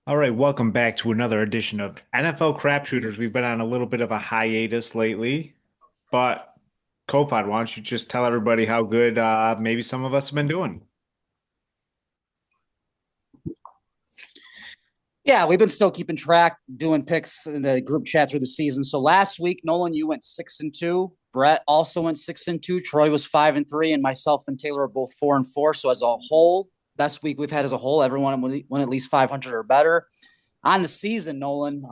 All right, welcome back to another edition of NFL Crapshooters. We've been on a little bit of a hiatus lately, but Kofod, why don't you just tell everybody how good maybe some of us have been doing? Yeah, we've been still keeping track, doing picks in the group chat through the season. So last week, Nolan, you went 6-2. Brett also went 6-2. Troy was 5-3, and myself and Taylor are both 4-4. So as a whole, best week we've had as a whole. Everyone went at least 500 or better on the season. Nolan,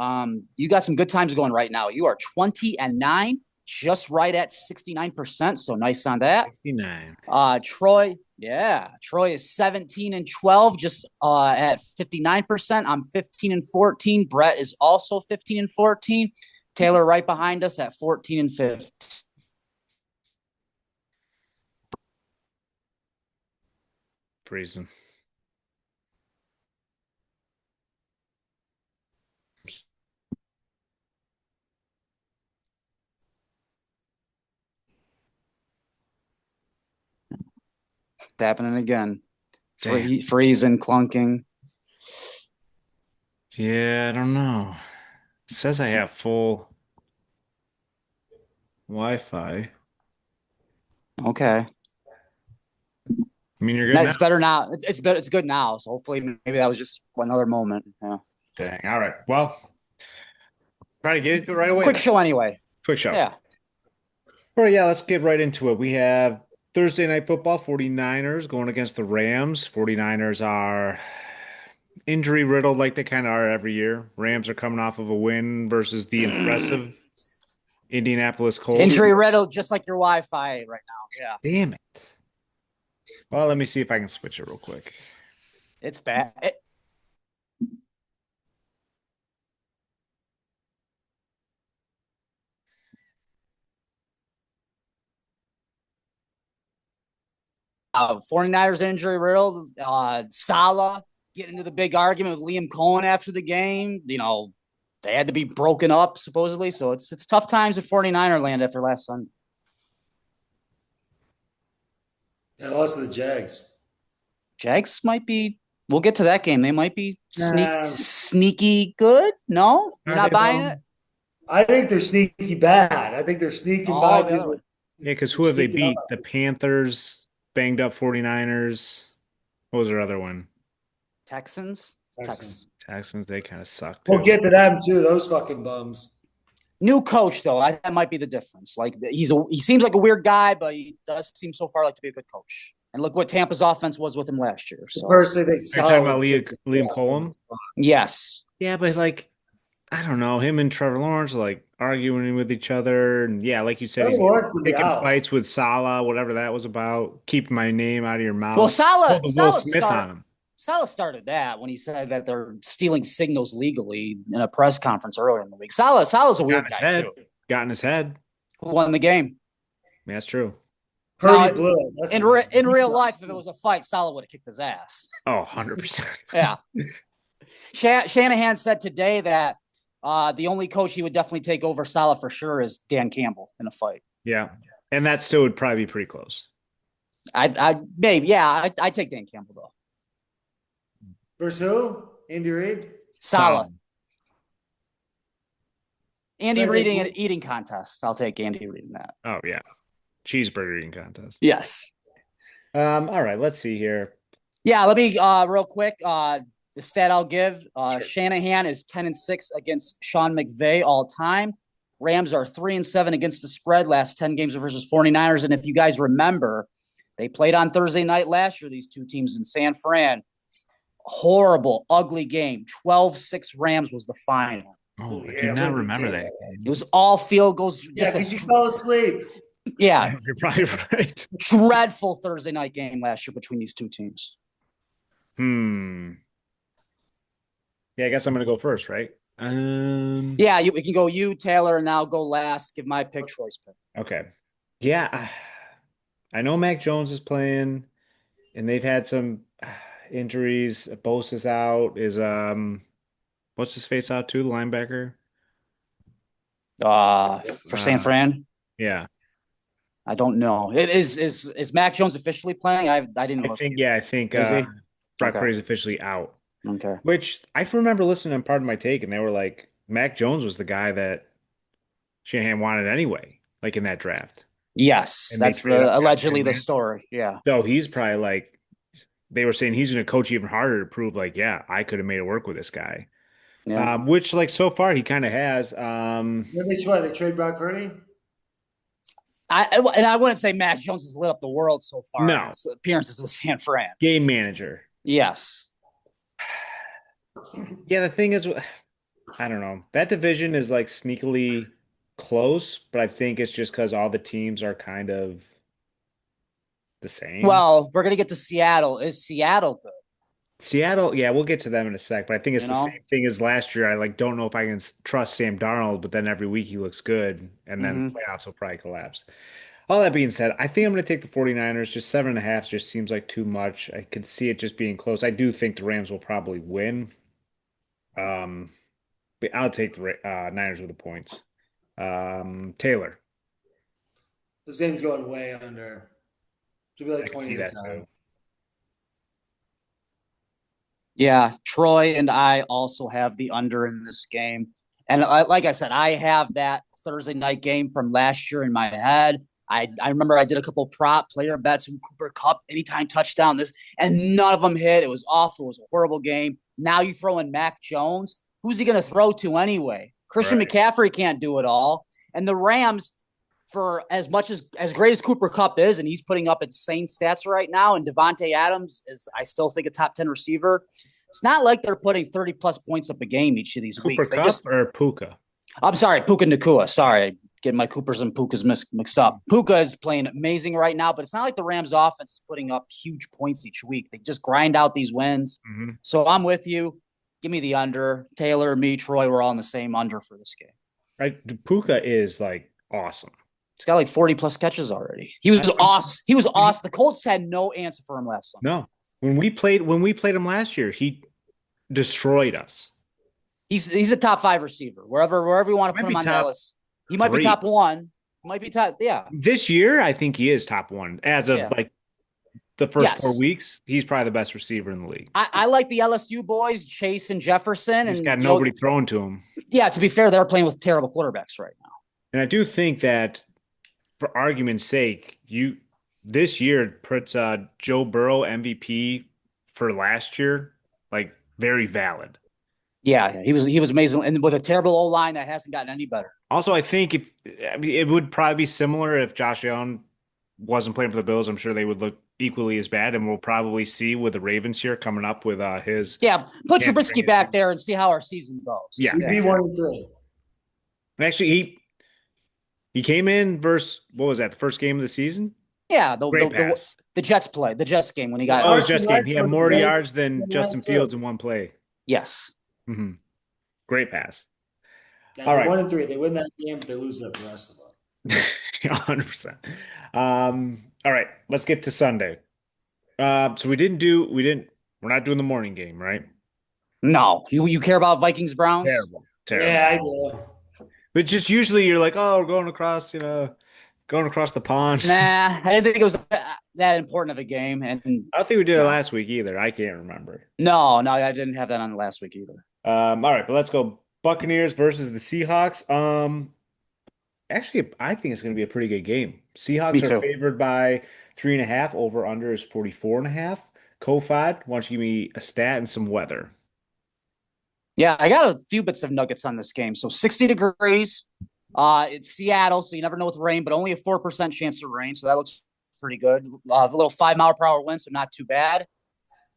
you got some good times going right now. You are 20-9, just right at 69%. So nice on that. 69. Troy is 17-12, just at 59%. I'm 15-14. Brett is also 15-14. Taylor right behind us at 14-15. Freezing. It's happening again. Damn. Freezing, clunking. Yeah, I don't know. It says I have full Wi-Fi. Okay, I mean, you're good now. it's better now. It's better. It's good now. So hopefully, maybe that was just another moment. Yeah. Dang. All right. Well, try to get into it right away Quick then. show anyway. Quick show. Yeah. All right, yeah, let's get right into it. We have Thursday night football, 49ers going against the Rams. 49ers are injury riddled like they kind of are every year. Rams are coming off of a win versus the impressive Indianapolis Colts. Injury riddled, just like your Wi-Fi right now. Yeah, Damn it. Well, let me see if I can switch it real quick. it's bad. 49ers injury riddled. Salah getting into the big argument with Liam Cohen after the game. They had to be broken up supposedly. So it's tough times at 49er land after last Sunday. And lost to the Jags. Jags might be. We'll get to that game. They might be Nah, sneaky good. No, you're Are not they buying though? it. I think they're sneaky bad. I think they're sneaking by Oh, the other people. one. Yeah, because They're who have they sneaking up. beat? The Panthers, banged up 49ers. What was their other one? Texans. Texans. Texans. Texans, they kind of suck We'll too. get to them too. Those fucking bums. New coach though, that might be the difference. Like he seems like a weird guy, but he does seem so far like to be a good coach. And look what Tampa's offense was with him last year. So Personally, think Are you talking Salah about would kick the shit Liam out of Cohen? them. yes, Yeah, but like I don't know. Him and Trevor Lawrence are like arguing with each other. And yeah, like you said, Trevor he's Lawrence would be picking out. fights with Salah, whatever that was about. Keep my name out of your well, mouth. Pull Salah the Will Salah Smith start on him. Salah started that when he said that they're stealing signals legally in a press conference earlier in the week. Salah's a Got in weird his guy head. too. Got in his head. Who won the game? Yeah, that's true. Purdy Now, blew it. That's in real life, if it was a fight, Salah would have kicked his ass. Oh, 100%. Yeah. Shanahan said today that the only coach he would definitely take over Salah for sure is Dan Campbell in a fight. Yeah. And that still would probably be pretty close. I'd take Dan Campbell though. versus who? Andy Reid. Salah. Solid. Andy I Reid think in an eating contest. I'll take Andy Reid in that. Oh, yeah. Cheeseburger eating contest. Yes. All right, let's see here. Yeah, let me real quick. The stat I'll give: Sure. Shanahan is 10-6 against Sean McVay all time. Rams are 3-7 against the spread last 10 games versus 49ers. And if you guys remember, they played on Thursday night last year. These two teams in San Fran. Horrible, ugly game. 12-6 Rams was the final. Oh, I do Yeah, not what a good remember game. that It was all field goals. Yeah, because you fell asleep. Yeah, You're probably right. dreadful Thursday night game last year between these two teams. Hmm. Yeah, I guess I'm gonna go first, right? Yeah, we can go you, Taylor, and I'll go last. Give my pick, Troy's pick. Okay. Yeah, I know Mac Jones is playing, and they've had some injuries. Bosa's out. Is what's his face out too? The linebacker. For San Fran, Yeah, I don't know. It is Mac Jones officially playing? I didn't I look. think. Yeah, I think Is he? Brock Okay. Purdy's officially out. Okay. Which I remember listening to Part of My Take, and they were like, Mac Jones was the guy that Shanahan wanted anyway, like in that draft. Yes, And they that's traded up the and got Trey allegedly the Lance. story. Yeah. So he's probably like, they were saying he's going to coach even harder to prove, like, yeah, I could have made it work with this guy. Yeah. Which, like, so far he kind of has. What they try? They trade Brock Purdy? I wouldn't say Mac Jones has lit up the world so far in No, his appearances with San Fran. game manager. Yes. Yeah, the thing is, I don't know. That division is like sneakily close, but I think it's just because all the teams are kind of the same. Well, we're gonna get to Seattle. Is Seattle good? Seattle, yeah, we'll get to them in a sec, but I think it's You the know. same thing as last year. I like don't know if I can trust Sam Darnold, but then every week he looks good, and then Mm-hmm. playoffs will probably collapse. All that being said, I think I'm going to take the 49ers. Just 7.5 just seems like too much. I could see it just being close. I do think the Rams will probably win. Um, but I'll take the Niners with the points. Taylor, This game's going way under. Should be like I can 20 see to that 10. too. Yeah, Troy and I also have the under in this game. And like I said, I have that Thursday night game from last year in my head. I remember I did a couple prop player bets with Cooper Cup, anytime touchdown, this, and none of them hit. It was awful. It was a horrible game. Now you throw in Mac Jones. Who's he going to throw to anyway? Christian Right. McCaffrey can't do it all. And the Rams, for as much as great as Cooper Cup is, and he's putting up insane stats right now, and Devontae Adams is, I still think, a top 10 receiver. It's not like they're putting 30 plus points up a game each of these Cooper weeks. They Cup just, or Puka? I'm sorry, Puka Nakua. Sorry, getting my Coopers and Pukas mixed up. Puka is playing amazing right now, but it's not like the Rams offense is putting up huge points each week. They just grind out these wins. Hmm. So I'm with you. Give me the under. Taylor, me, Troy, we're all in the same under for this game. Right. Puka is like awesome. He's got like 40 plus catches already. He was awesome. He was awesome. The Colts had no answer for him last Sunday. No. When we played him last year, he destroyed us. He's a top 5 receiver. Wherever you want to Might put him be on that top list. He might be 3. top 1. He might be top, yeah. This year, I think he is top 1. As of Yeah. like the first 4 Yes. weeks, he's probably the best receiver in the league. I like the LSU boys, Chase and Jefferson. He's And, got nobody throwing to him. yeah, to be fair, they're playing with terrible quarterbacks right now. And I do think that, for argument's sake, this year puts Joe Burrow MVP for last year like very valid. Yeah, he was amazing. And with a terrible O line that hasn't gotten any better. Also, I mean, it would probably be similar if Josh Allen wasn't playing for the Bills. I'm sure they would look equally as bad, and we'll probably see with the Ravens here coming up with his. Yeah, put hamstring Trubisky back issue. there and see how our season goes. Yeah, He'd be 1-3. Actually, he came in versus what was that? The first game of the season. Yeah, Great pass. the Jets game when he got. Oh, it was just game. Carson He had Wentz more was yards than great. Justin Fields in one play. Yes. Hmm. Great pass. Yeah, All right. 1-3. They win that game, but they lose the rest of them. 100%. All right, let's get to Sunday. So we're not doing the morning game, right? No, you care about Vikings Browns? Terrible. Terrible. Yeah, I do. But just usually you're like, oh, we're going across the pond. Nah, I didn't think it was that important of a game. And I don't think we did it last week either. I can't remember. no, I didn't have that on last week either. All right, but let's go Buccaneers versus the Seahawks. Actually, I think it's going to be a pretty good game. Me Seahawks too. are favored by 3.5. Over under is 44.5. Kofod, why don't you give me a stat and some weather? Yeah, I got a few bits of nuggets on this game. So 60 degrees. It's Seattle, so you never know with rain, but only a 4% chance of rain. So that looks pretty good. A little 5-mile-per-hour wind, so not too bad.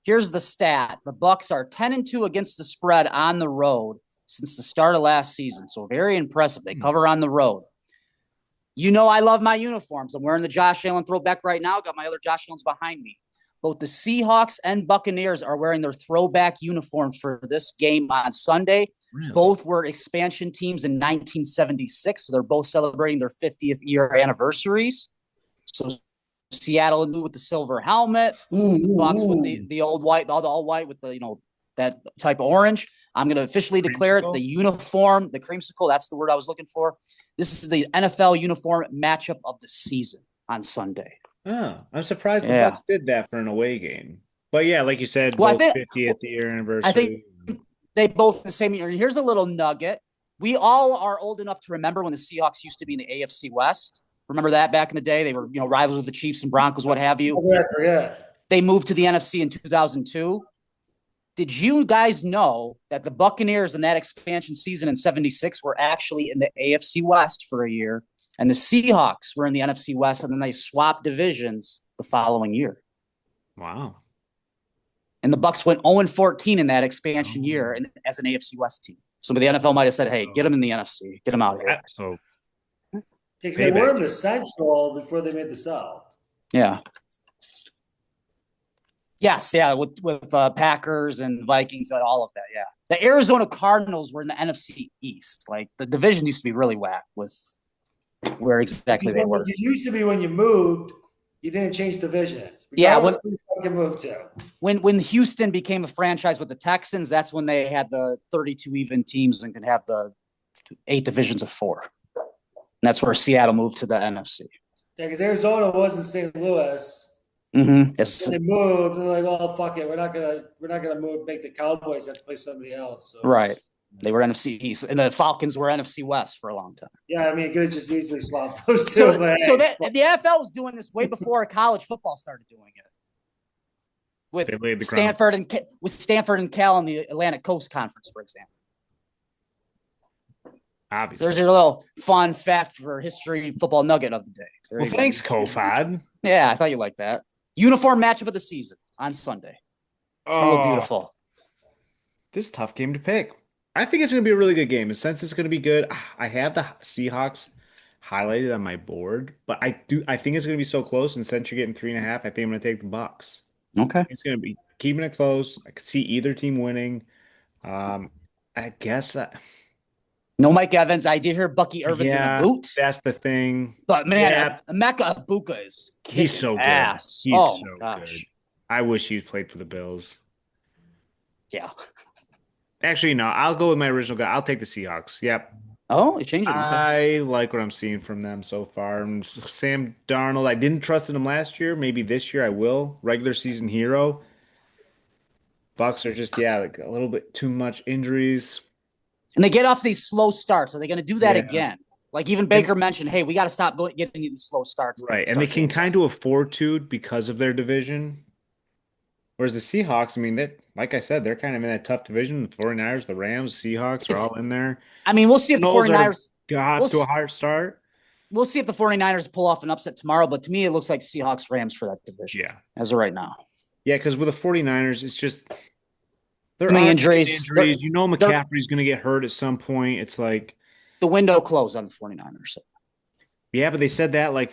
Here's the stat. The Bucs are 10-2 against the spread on the road since the start of last season. So very impressive. They cover on the road. You know I love my uniforms. I'm wearing the Josh Allen throwback right now. Got my other Josh Allens behind me. Both the Seahawks and Buccaneers are wearing their throwback uniforms for this game on Sunday. Really? Both were expansion teams in 1976, so they're both celebrating their 50th year anniversaries. So Seattle with the silver helmet, Bucks with the old white, all white with the that type of orange. I'm going to officially declare it Creamsicle? the uniform, the creamsicle. That's the word I was looking for. This is the NFL uniform matchup of the season on Sunday. Oh, I'm surprised the Yeah. Bucs did that for an away game. But yeah, like you said, Well, both 50th year I think anniversary. they both the same year. Here's a little nugget. We all are old enough to remember when the Seahawks used to be in the AFC West. Remember that back in the day? They were, rivals with the Chiefs and Broncos, what have you. I forget. They moved to the NFC in 2002. Did you guys know that the Buccaneers in that expansion season in 76 were actually in the AFC West for a year, and the Seahawks were in the NFC West, and then they swapped divisions the following year? Wow. And the Bucs went 0-14 in that expansion year as an AFC West team. So the NFL might have said, hey, get them in the NFC. Get them out here. So Because they were in the Central before they made the South. Yeah. Yes, yeah, with Packers and Vikings and all of that, yeah. The Arizona Cardinals were in the NFC East. Like, the division used to be really whack with where exactly they were. It used to be when you moved, you didn't change divisions. Yeah, when Houston became a franchise with the Texans, that's when they had the 32 even teams and could have the 8 divisions of 4. And that's where Seattle moved to the NFC. Yeah, because Arizona was in St. Louis. Mm-hmm. They moved, and they're like, "Oh fuck it, we're not gonna move. Make the Cowboys have to play somebody else." So right. They were NFC East, and the Falcons were NFC West for a long time. Yeah, I mean, it could have just easily swapped those two. So the NFL was doing this way before college football started doing it. With Stanford and Cal in the Atlantic Coast Conference, for example. Obviously. So there's your little fun fact for history football nugget of the day. Well, thanks, Kofad. Yeah, I thought you liked that. Uniform matchup of the season on Sunday. It's going to look beautiful. This is a tough game to pick. I think it's going to be a really good game. And since it's going to be good, I have the Seahawks highlighted on my board, but I think it's going to be so close. And since you're getting 3.5, I think I'm going to take the Bucs. Okay. It's going to be keeping it close. I could see either team winning. I guess. No Mike Evans. I did hear Bucky Irvin's in a boot. That's the thing. But man, Emeka Ibuka is kicking he's so good. Ass. He's so gosh. Good. I wish he played for the Bills. Yeah. Actually, no. I'll go with my original guy. I'll take the Seahawks. Yep. Oh, you changed it. I like what I'm seeing from them so far. And Sam Darnold, I didn't trust in him last year. Maybe this year I will. Regular season hero. Bucs are just, like a little bit too much injuries. And they get off these slow starts. Are they going to do that again? Like even Baker mentioned, hey, we got to stop getting these slow starts. Right. And they can kind of afford to because of their division. Whereas the Seahawks, I mean, like I said, they're kind of in that tough division. The 49ers, the Rams, the Seahawks are all in there. I mean, we'll see if the 49ers got to a hard start. We'll see if the 49ers pull off an upset tomorrow. But to me, it looks like Seahawks, Rams for that division. Yeah. As of right now. Yeah, because with the 49ers, it's just there are injuries. You know McCaffrey's going to get hurt at some point. It's like the window closed on the 49ers. Yeah, but they said that like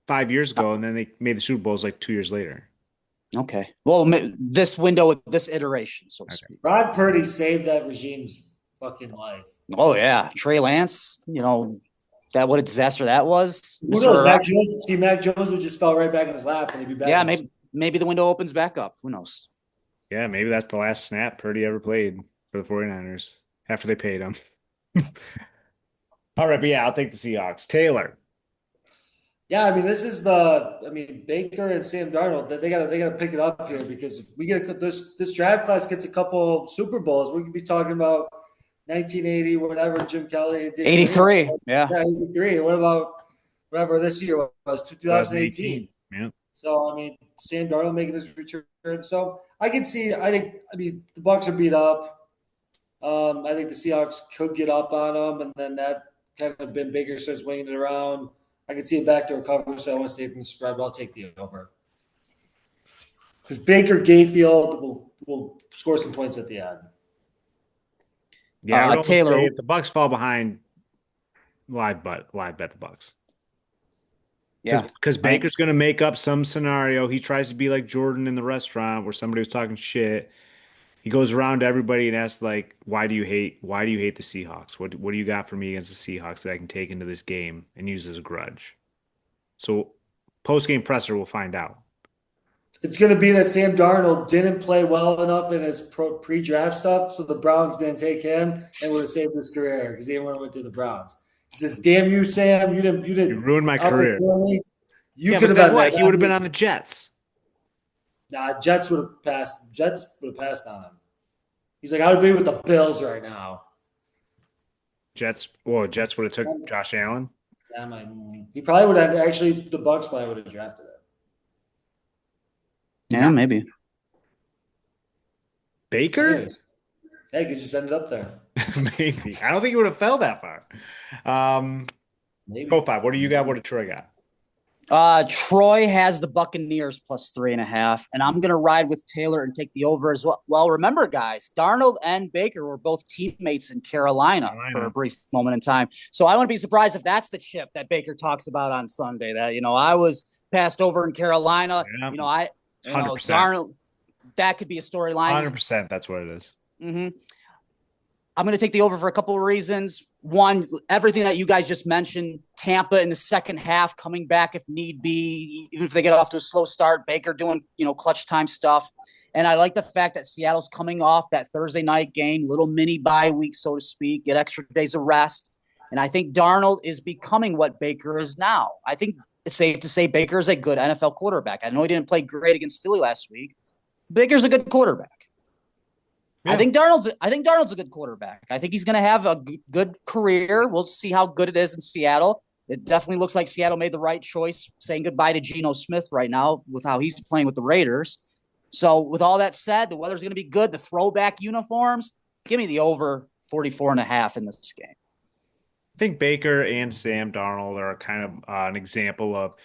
5 years ago, and then they made the Super Bowls like 2 years later. Okay. Well, this window, this iteration, so to speak. Rod Purdy saved that regime's fucking life. Oh, yeah. Trey Lance, that what a disaster that was. Mac Jones would just fell right back in his lap and he'd be back. Yeah, maybe the window opens back up. Who knows? Yeah, maybe that's the last snap Purdy ever played for the 49ers after they paid him. All right, but yeah, I'll take the Seahawks. Taylor. Yeah, I mean, Baker and Sam Darnold, they gotta pick it up here because if we get this draft class gets a couple Super Bowls, we could be talking about 1980, whatever Jim Kelly did. 83, yeah. Yeah, 83. What about whatever this year was, 2018? Yeah. So, I mean, Sam Darnold making his return. So, I think the Bucs are beat up. I think the Seahawks could get up on them, and then that kind of Ben Baker starts winging it around. I can see it back to recover, so I want to stay from the spread, but I'll take the over. Because Baker Mayfield will score some points at the end. Yeah, Taylor. If the Bucs fall behind, live bet the Bucs. Yeah, because Baker's going to make up some scenario. He tries to be like Jordan in the restaurant where somebody was talking shit. He goes around to everybody and asks, like, why do you hate the Seahawks? What do you got for me against the Seahawks that I can take into this game and use as a grudge? So post-game presser will find out. It's going to be that Sam Darnold didn't play well enough in his pre-draft stuff, so the Browns didn't take him and would have saved his career because he didn't want to went to the Browns. He says, "Damn you, Sam! You ruined my career. You could have been he would have been on the Jets." Nah, Jets would have passed. Jets would have passed on him. He's like, I would be with the Bills right now. Jets would have took Josh Allen. Yeah, I'm like, he probably would have actually. The Bucks probably would have drafted it. Yeah, maybe. Baker? Hey, he just ended up there. Maybe. I don't think he would have fell that far. Maybe. Go five. What do you got? What did Troy got? Troy has the Buccaneers plus 3.5, and I'm going to ride with Taylor and take the over as well. Well, remember, guys, Darnold and Baker were both teammates in Carolina for a brief moment in time. So I wouldn't be surprised if that's the chip that Baker talks about on Sunday. That I was passed over in Carolina. Yeah. 100%. Darnold. That could be a storyline. 100%. That's what it is. Mm-hmm. I'm going to take the over for a couple of reasons. One, everything that you guys just mentioned, Tampa in the second half coming back if need be, even if they get off to a slow start, Baker doing, clutch time stuff. And I like the fact that Seattle's coming off that Thursday night game, little mini bye week, so to speak, get extra days of rest. And I think Darnold is becoming what Baker is now. I think it's safe to say Baker is a good NFL quarterback. I know he didn't play great against Philly last week. Baker's a good quarterback. Yeah. I think Darnold's a good quarterback. I think he's going to have a good career. We'll see how good it is in Seattle. It definitely looks like Seattle made the right choice saying goodbye to Geno Smith right now with how he's playing with the Raiders. So with all that said, the weather's going to be good. The throwback uniforms, give me the over 44.5 in this game. I think Baker and Sam Darnold are kind of an example of,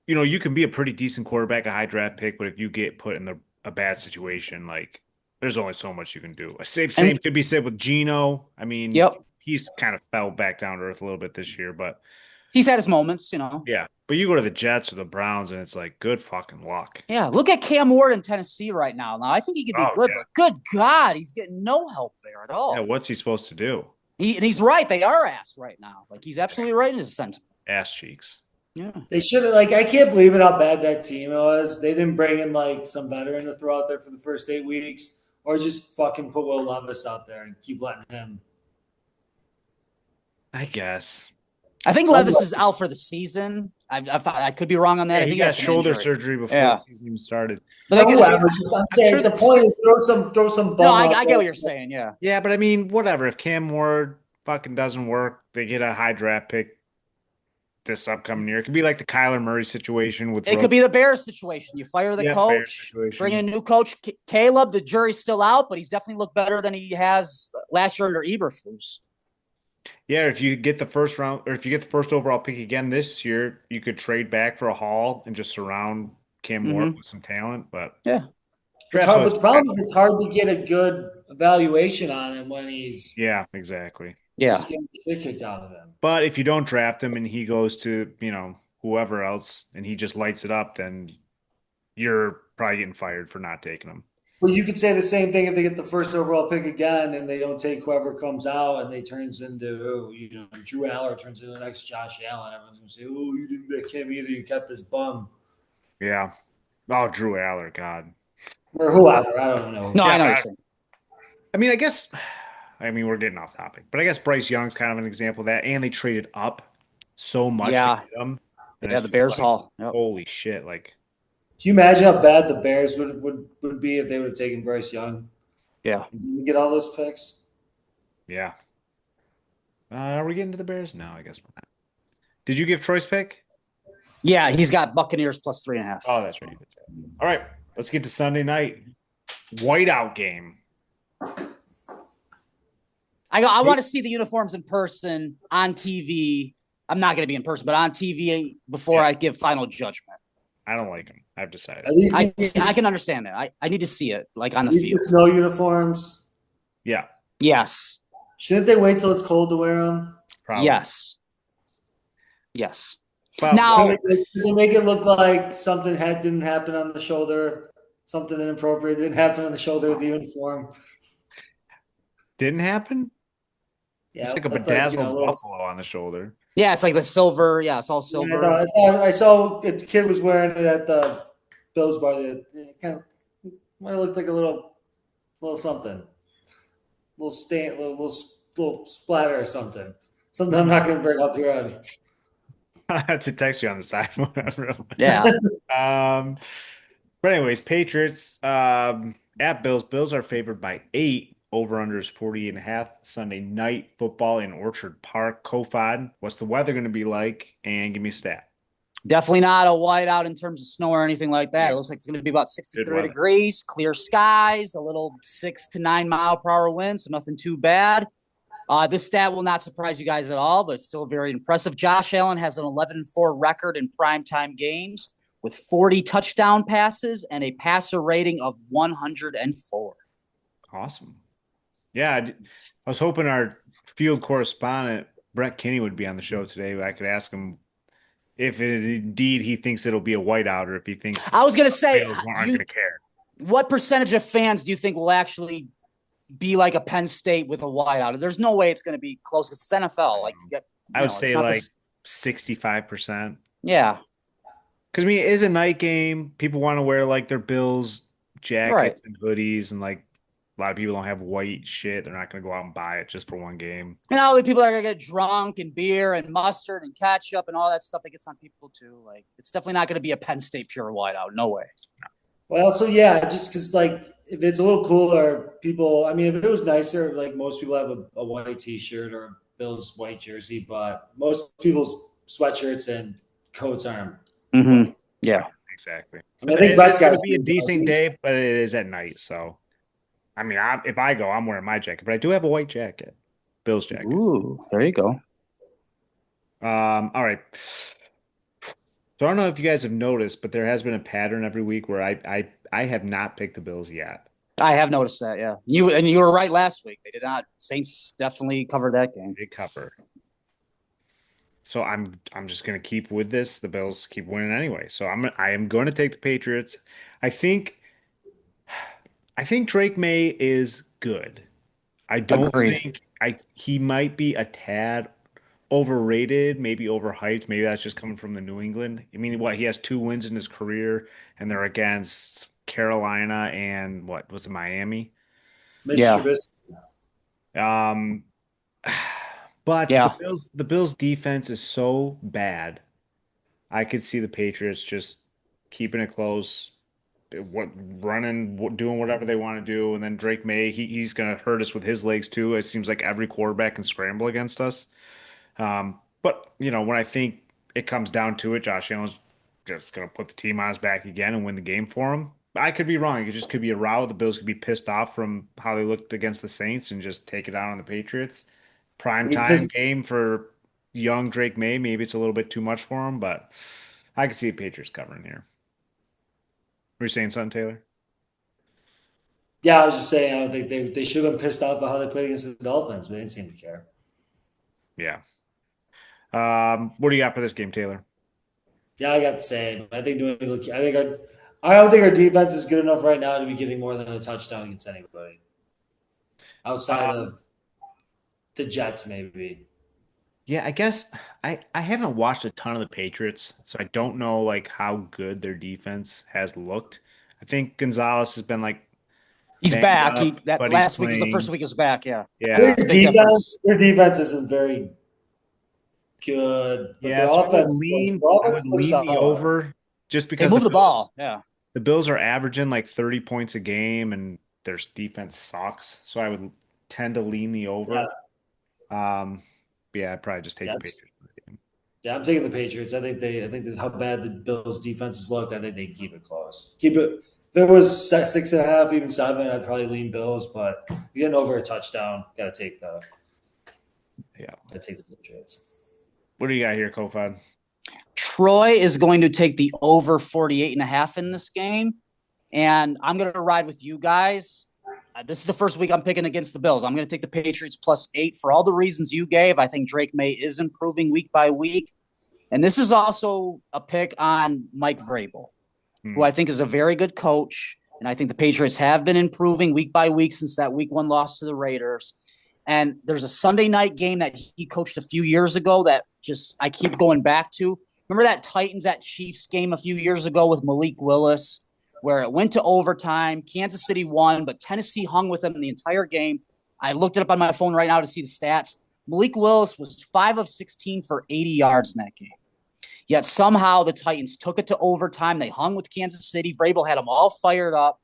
you can be a pretty decent quarterback, a high draft pick, but if you get put in a bad situation, like there's only so much you can do. Same could be said with Geno. I mean, he's kind of fell back down to earth a little bit this year, but he's had his moments, Yeah, but you go to the Jets or the Browns, and it's like good fucking luck. Yeah, look at Cam Ward in Tennessee right now. Now I think he could be good, but good God, he's getting no help there at all. Yeah, what's he supposed to do? He's right. They are ass right now. Like he's absolutely right in his sentiment. Ass cheeks. Yeah, they should have. I can't believe how bad that team was. They didn't bring in some veteran to throw out there for the first 8 weeks. Or just fucking put Will Levis out there and keep letting him. I guess. I think Levis is out for the season. I could be wrong on that. Yeah, I think he got shoulder surgery before the season even started. But I'm saying the point is throw some. No, I get what you're saying. Yeah. Yeah, but I mean, whatever. If Cam Ward fucking doesn't work, they get a high draft pick this upcoming year. It could be like the Kyler Murray situation with. It could be the Bears situation. You fire the coach, bring in a new coach. Caleb, the jury's still out, but he's definitely looked better than he has last year under Eberflus. Yeah, if you get the first round, or if you get the first overall pick again this year, you could trade back for a haul and just surround Cam Ward with some talent. But yeah, it's hard, but the problem is it's hard to get a good evaluation on him when he's exactly. Yeah. Just getting the shit kicked out of him. But if you don't draft him and he goes to, whoever else and he just lights it up, then you're probably getting fired for not taking him. Well, you could say the same thing if they get the first overall pick again and they don't take whoever comes out and they turns into, Drew Aller turns into the next Josh Allen. Everyone's going to say, oh, you didn't pick him either. You kept this bum. Yeah. Oh, Drew Aller, God. Or whoever. I don't know. No, I know what you're saying. I mean, we're getting off topic, but I guess Bryce Young's kind of an example of that. And they traded up so much to get him. Yeah, the Bears haul. Yep. Holy shit. Can you imagine how bad the Bears would be if they would have taken Bryce Young? Yeah. Did get all those picks? Yeah. Are we getting to the Bears? No, I guess we're not. Did you give Troy's pick? Yeah, he's got Buccaneers plus 3.5. Oh, that's right. All right. Let's get to Sunday night. Whiteout game. I want to see the uniforms in person on TV. I'm not going to be in person, but on TV before I give final judgment. I don't like them. I've decided. I can understand that. I need to see it on the field. The snow uniforms. Yeah. Yes. Shouldn't they wait till it's cold to wear them? Probably. Yes. Well, now they make it look like something didn't happen on the shoulder, something inappropriate didn't happen on the shoulder of the uniform. Didn't happen? Yeah, it's like a bedazzled buffalo on the shoulder. Yeah, it's like the silver. Yeah, it's all silver. Yeah, I saw a kid was wearing it at the Bills bar. It kind of might have looked like a little something, little stain, little splatter or something. Something I'm not going to bring up here. I had to text you on the side. Yeah. But anyways, Patriots at Bills. Bills are favored by 8. Over under is 40.5. Sunday night football in Orchard Park. Kofod, what's the weather going to be like? And give me a stat. Definitely not a whiteout in terms of snow or anything like that. Yeah, It looks like it's going to be about good 63 weather. degrees, clear skies, a little 6 to 9 mile per hour wind, so nothing too bad. This stat will not surprise you guys at all, but it's still very impressive. Josh Allen has an 11-4 record in primetime games with 40 touchdown passes and a passer rating of 104. Awesome. Yeah, I was hoping our field correspondent, Brett Kinney, would be on the show today. I could ask him if indeed he thinks it'll be a whiteout or if he thinks I was going to say, Bills aren't going to care. what percentage of fans do you think will actually be like a Penn State with a whiteout? There's no way it's going to be close. It's NFL. I would say it's not like this. 65%. Yeah, Because I mean, it is a night game. People want to wear like their Bills right. jackets and hoodies, and like a lot of people don't have white shit. They're not going to go out and buy it just for one game. And all the people are going to get drunk and beer and mustard and ketchup and all that stuff that gets on people too. Like, it's definitely not going to be a Penn State pure whiteout. No way. Well, so yeah, just because like if it's a little cooler, people. I mean, if it was nicer, like most people have a white T-shirt or a Bills white jersey, but most people's sweatshirts and coats aren't Mm-hmm. white. Yeah. Exactly. I mean, I think Brett's It's going got to a be a few. decent day, but it is at night. So, I mean, if I go, I'm wearing my jacket, but I do have a white jacket, Bills jacket. Ooh, there you go. All right. So I don't know if you guys have noticed, but there has been a pattern every week where I have not picked the Bills yet. I have noticed that. Yeah, you were right last week. They did not. Saints definitely covered that game. Big cover. So I'm just gonna keep with this. The Bills keep winning anyway. So I am going to take the Patriots. I think I think Drake May is good. I don't Agreed. think I he might be a tad overrated, maybe overhyped. Maybe that's just coming from the New England. I mean, what he has 2 wins in his career, and they're against Carolina and what was it, Miami? Mitch Yeah. Trubisky. Um, but Yeah. The Bills defense is so bad. I could see the Patriots just keeping it close, what running, doing whatever they want to do, and then Drake May, he's going to hurt us with his legs too. It seems like every quarterback can scramble against us. But when I think it comes down to it, Josh Allen's just going to put the team on his back again and win the game for him. I could be wrong. It just could be a rout. The Bills could be pissed off from how they looked against the Saints and just take it out on the Patriots. I Prime mean, time because game for young Drake May. Maybe it's a little bit too much for him, but I can see the Patriots covering here. Were you saying something, Taylor? yeah, I was just saying, I don't think they should have been pissed off about how they played against the Dolphins, but they didn't seem to care. Yeah. What do you got for this game, Taylor? Yeah, I got the same. I think New England. I don't think our defense is good enough right now to be getting more than a touchdown against anybody outside Um, of the Jets, maybe. yeah, I guess I haven't watched a ton of the Patriots, so I don't know like how good their defense has looked. I think Gonzalez has been like He's banged back. up, That but he's last week was the first playing. week he was back. Yeah. Yeah. That's a big difference. Their defense isn't very good, but Yeah, so their I offense would looks lean the solid. over just They because move the ball. Yeah. The Bills are averaging like 30 points a game and their defense sucks. So I would tend to lean the Yeah, over. Um, yeah, I'd probably just take the that's Patriots for the game. yeah. I'm taking the Patriots. I think that how bad the Bills' defenses looked. I think they keep it close. Keep it. If it was 6.5, even 7, I'd probably lean Bills. But you're getting over a touchdown. Yeah. Gotta take the Patriots. What do you got here, Kofod? Troy is going to take the over 48.5 in this game. And I'm going to ride with you guys. This is the first week I'm picking against the Bills. I'm going to take the Patriots +8 for all the reasons you gave. I think Drake May is improving week by week. And this is also a pick on Mike Vrabel, who I think is a very good coach. And I think the Patriots have been improving week by week since that week 1 loss to the Raiders. And there's a Sunday night game that he coached a few years ago that just I keep going back to. Remember that Titans at Chiefs game a few years ago with Malik Willis, where it went to overtime. Kansas City won, but Tennessee hung with them the entire game. I looked it up on my phone right now to see the stats. Malik Willis was 5 of 16 for 80 yards in that game. Yet somehow the Titans took it to overtime. They hung with Kansas City. Vrabel had them all fired up.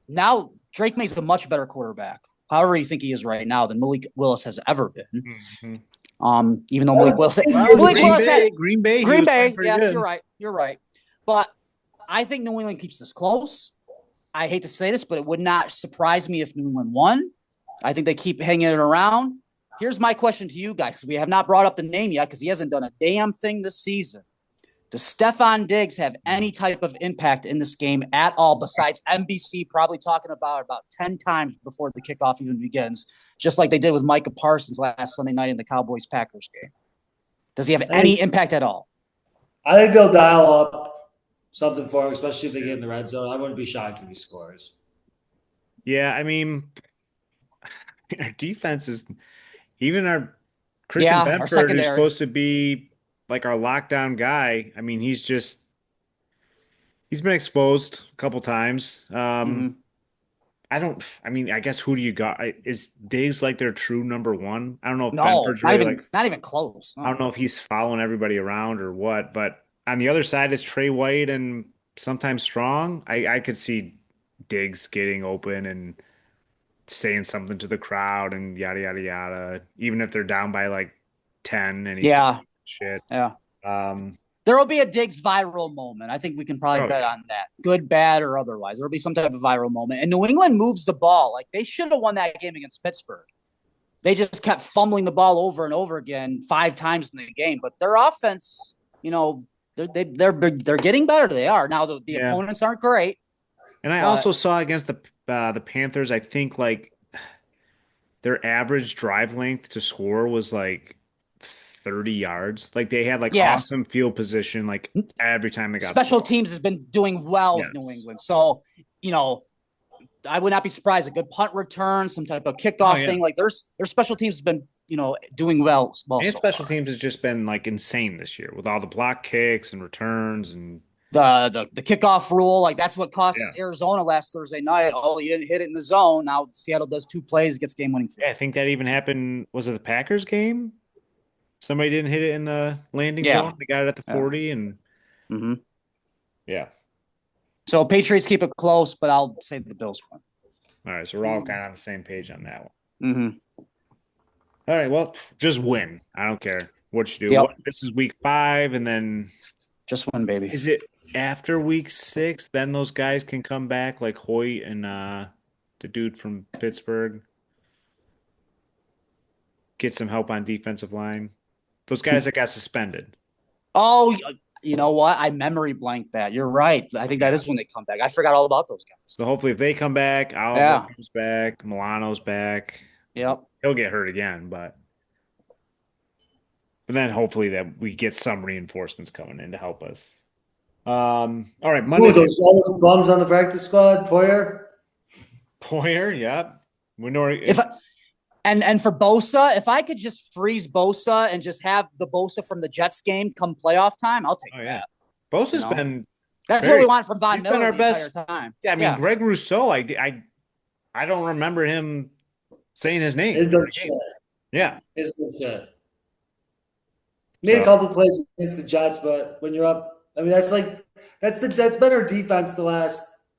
Now Drake May's a much better quarterback. However, you think he is right now than Malik Willis has ever been. Mm-hmm. Even though Malik Willis, Well, Malik Willis had Green Bay, he Green was playing Bay. pretty Yes, good. you're right. But I think New England keeps this close. I hate to say this, but it would not surprise me if New England won. I think they keep hanging it around. Here's my question to you guys. We have not brought up the name yet because he hasn't done a damn thing this season. Does Stephon Diggs have any type of impact in this game at all besides NBC probably talking about 10 times before the kickoff even begins, just like they did with Micah Parsons last Sunday night in the Cowboys-Packers game? Does he have any impact at all? I think they'll dial up something for him, especially if they get in the red zone. I wouldn't be shocked if he scores. Yeah, I mean, our defense is even our Christian Our Benford, who's secondary. supposed to be like our lockdown guy. I mean, he's been exposed a couple times. I guess who do you got? Is Diggs like their true number one? I don't know if No, Benford's really not even close. I don't know if he's following everybody around or what, but on the other side is Trey White and sometimes Strong. I could see Diggs getting open and saying something to the crowd and yada yada yada, even if they're down by like 10 and he's shit. Yeah. Um, There will be a Diggs viral moment. I think we can probably bet on that. Good, bad, or otherwise. There'll be some type of viral moment. And New England moves the ball. Like they should have won that game against Pittsburgh. They just kept fumbling the ball over and over again 5 times in the game. But their offense, they're getting better. They are. Now the opponents aren't great. And I also saw against the Panthers, I think like their average drive length to score was like 30 yards. Like they had awesome field position like every time they got special teams has been doing well with New England. So, I would not be surprised. A good punt return, some type of kickoff thing. Like their special teams has been, doing well. And special teams has just been like insane this year with all the block kicks and returns and the kickoff rule. Like that's what cost Arizona last Thursday night. Oh, you didn't hit it in the zone. Now Seattle does 2 plays, gets game winning. I think that even happened. Was it the Packers game? Somebody didn't hit it in the landing zone. They got it at the 40 and So Patriots keep it close, but I'll say the Bills win. All right, so we're all kind of on the same page on that one. All right, well, just win. I don't care what you do. Yep. This is week 5, and then just win, baby. Is it after week 6? Then those guys can come back, like Hoyt and the dude from Pittsburgh. Get some help on defensive line. Those guys that got suspended. Oh, you know what? I memory blanked that. You're right. I think that is when they come back. I forgot all about those guys. So hopefully if they come back, Oliver comes back, Milano's back. Yep. He'll get hurt again, but then hopefully that we get some reinforcements coming in to help us. All right, Monday. Those bums on the practice squad, Poyer, yep. And for Bosa, if I could just freeze Bosa and just have the Bosa from the Jets game come playoff time, I'll take that. Bosa's been. That's what we want from Von Miller been our the best time. Yeah, I mean Greg Rousseau. I don't remember him saying his name. It's no shit. Yeah, it's no shit. Made a couple plays against the Jets, but when you're up, I mean that's been our defense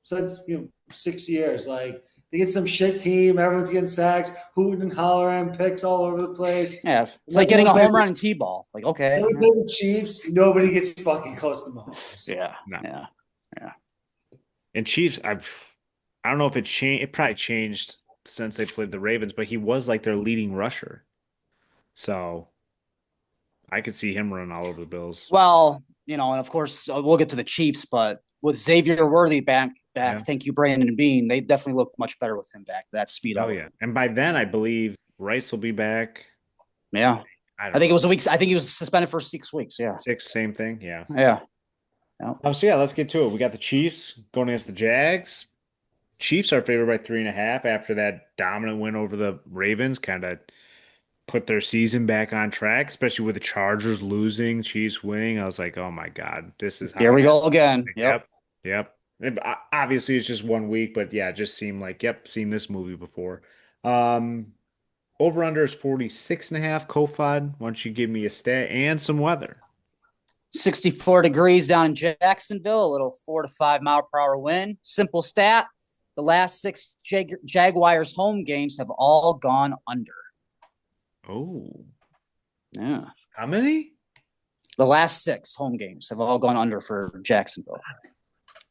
since 6 years. Like they get some shit team, everyone's getting sacks, hooting and hollering, picks all over the place. Yeah, it's like getting a home run in T-ball. Like okay, when we play the Chiefs, nobody gets fucking close to Mahomes. Yeah. And Chiefs, I don't know if it changed. It probably changed since they played the Ravens, but he was like their leading rusher, so I could see him running all over the Bills. Well, and of course we'll get to the Chiefs, but with Xavier Worthy back, thank you, Brandon Bean. They definitely look much better with him back. That speed up. Oh yeah, and by then I believe Rice will be back. Yeah, I think it was a week. I think he was suspended for 6 weeks. Yeah, 6, same thing. Yeah. So let's get to it. We got the Chiefs going against the Jags. Chiefs are favored by 3.5 after that dominant win over the Ravens. Kind of put their season back on track, especially with the Chargers losing, Chiefs winning. I was like, oh my God, this is here we go again. Yep. Obviously, it's just 1 week, but yeah, it just seemed like, seen this movie before. Over under is 46.5. Kofod, why don't you give me a stat and some weather? 64 degrees down in Jacksonville, a little 4 to 5 mile per hour wind. Simple stat: the last 6 Jaguars home games have all gone under. Oh, Yeah, how many? the last 6 home games have all gone under for Jacksonville.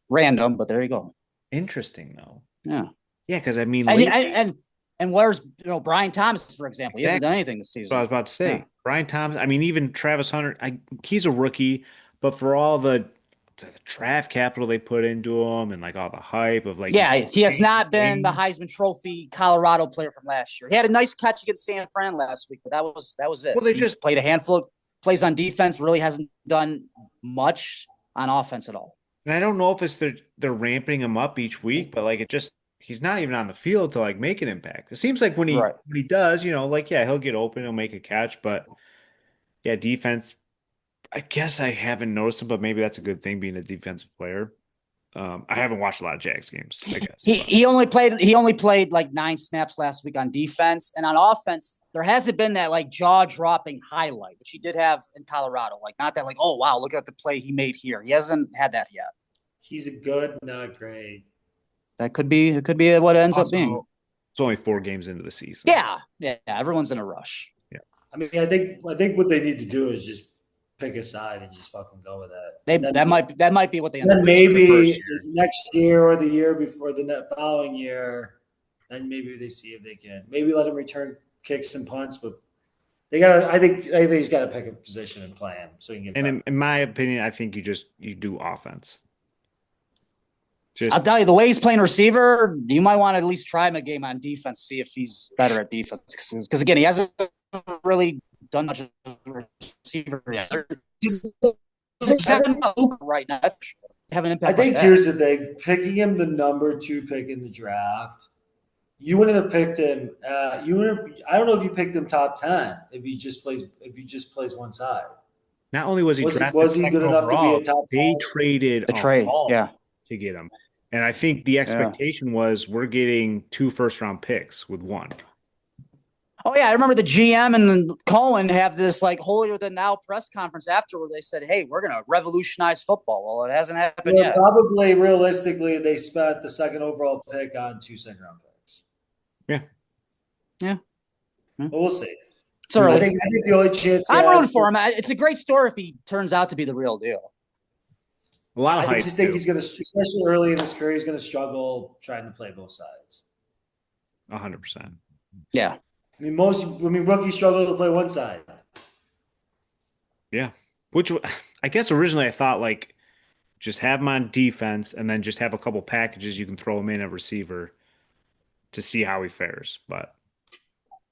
Random, but there you go. Interesting though. Yeah, Yeah, because I mean, and late and where's Brian Thomas, for example? He hasn't done exactly. anything this What I season. was about to Yeah, say. Brian Thomas. I mean, even Travis Hunter. He's a rookie, but for all the draft capital they put into him and like all the hype of like he's yeah, he has changed the not been the game. Heisman Trophy Colorado player from last year. He had a nice catch against San Fran last week, but that was it. Well, they He's just played a handful of plays on defense. Really hasn't done much on offense at all. and I don't know if it's they're ramping him up each week, but like it just he's not even on the field to like make an impact. It seems like Right. when he does, like yeah, he'll get open, he'll make a catch, but yeah, defense. I guess I haven't noticed him, but maybe that's a good thing being a defensive player. I haven't watched a lot of Jags games, I guess, He but he only played like 9 snaps last week on defense, and on offense there hasn't been that like jaw dropping highlight which he did have in Colorado. Like not that like, oh wow, look at the play he made here. He hasn't had that yet. He's a good, not great. That could be what it ends up being. also it's only 4 games into the season. Yeah. Everyone's in a rush. Yeah. I mean, I think what they need to do is just pick a side and just fucking go with that. They And then, that might be what they end up then doing. The first maybe year. next year or the year before the following year, then maybe they see if they can maybe let him return kicks and punts, but they got. I think he's got to pick a position and play him so he can get And better. in my opinion, I think you do offense. Just I'll tell you, the way he's playing receiver, you might want to at least try him a game on defense, see if he's better at defense. Because again, he hasn't really done much as a receiver yet. He's having right now. Have an I impact think like here's that. the thing: picking him the number 2 pick in the draft. You wouldn't have picked him. You wouldn't. I don't know if you picked him top 10 if he just plays one side. not only was he Was he drafted was he second good enough to be a overall, top they 10? traded The a trade, haul yeah, to get him. And I think the yeah. expectation was we're getting 2 first-round picks with one. Oh yeah, I remember the GM and then Cohen have this like holier than thou press conference afterward. They said, "Hey, we're gonna revolutionize football." Well, it hasn't happened Well, yet. probably realistically, they spent the second overall pick on 2 second-round picks. Yeah. Yeah, But we'll see. it's I early. think the only chance he I'm has. rooting for him. It's a great story if he turns out to be the real deal. A lot of I hype just think too. he's going to, especially early in his career, he's going to struggle trying to play both sides. 100%. Yeah. I mean, rookies struggle to play one side. Yeah. Which I guess originally I thought like just have him on defense and then just have a couple packages you can throw him in at receiver to see how he fares. But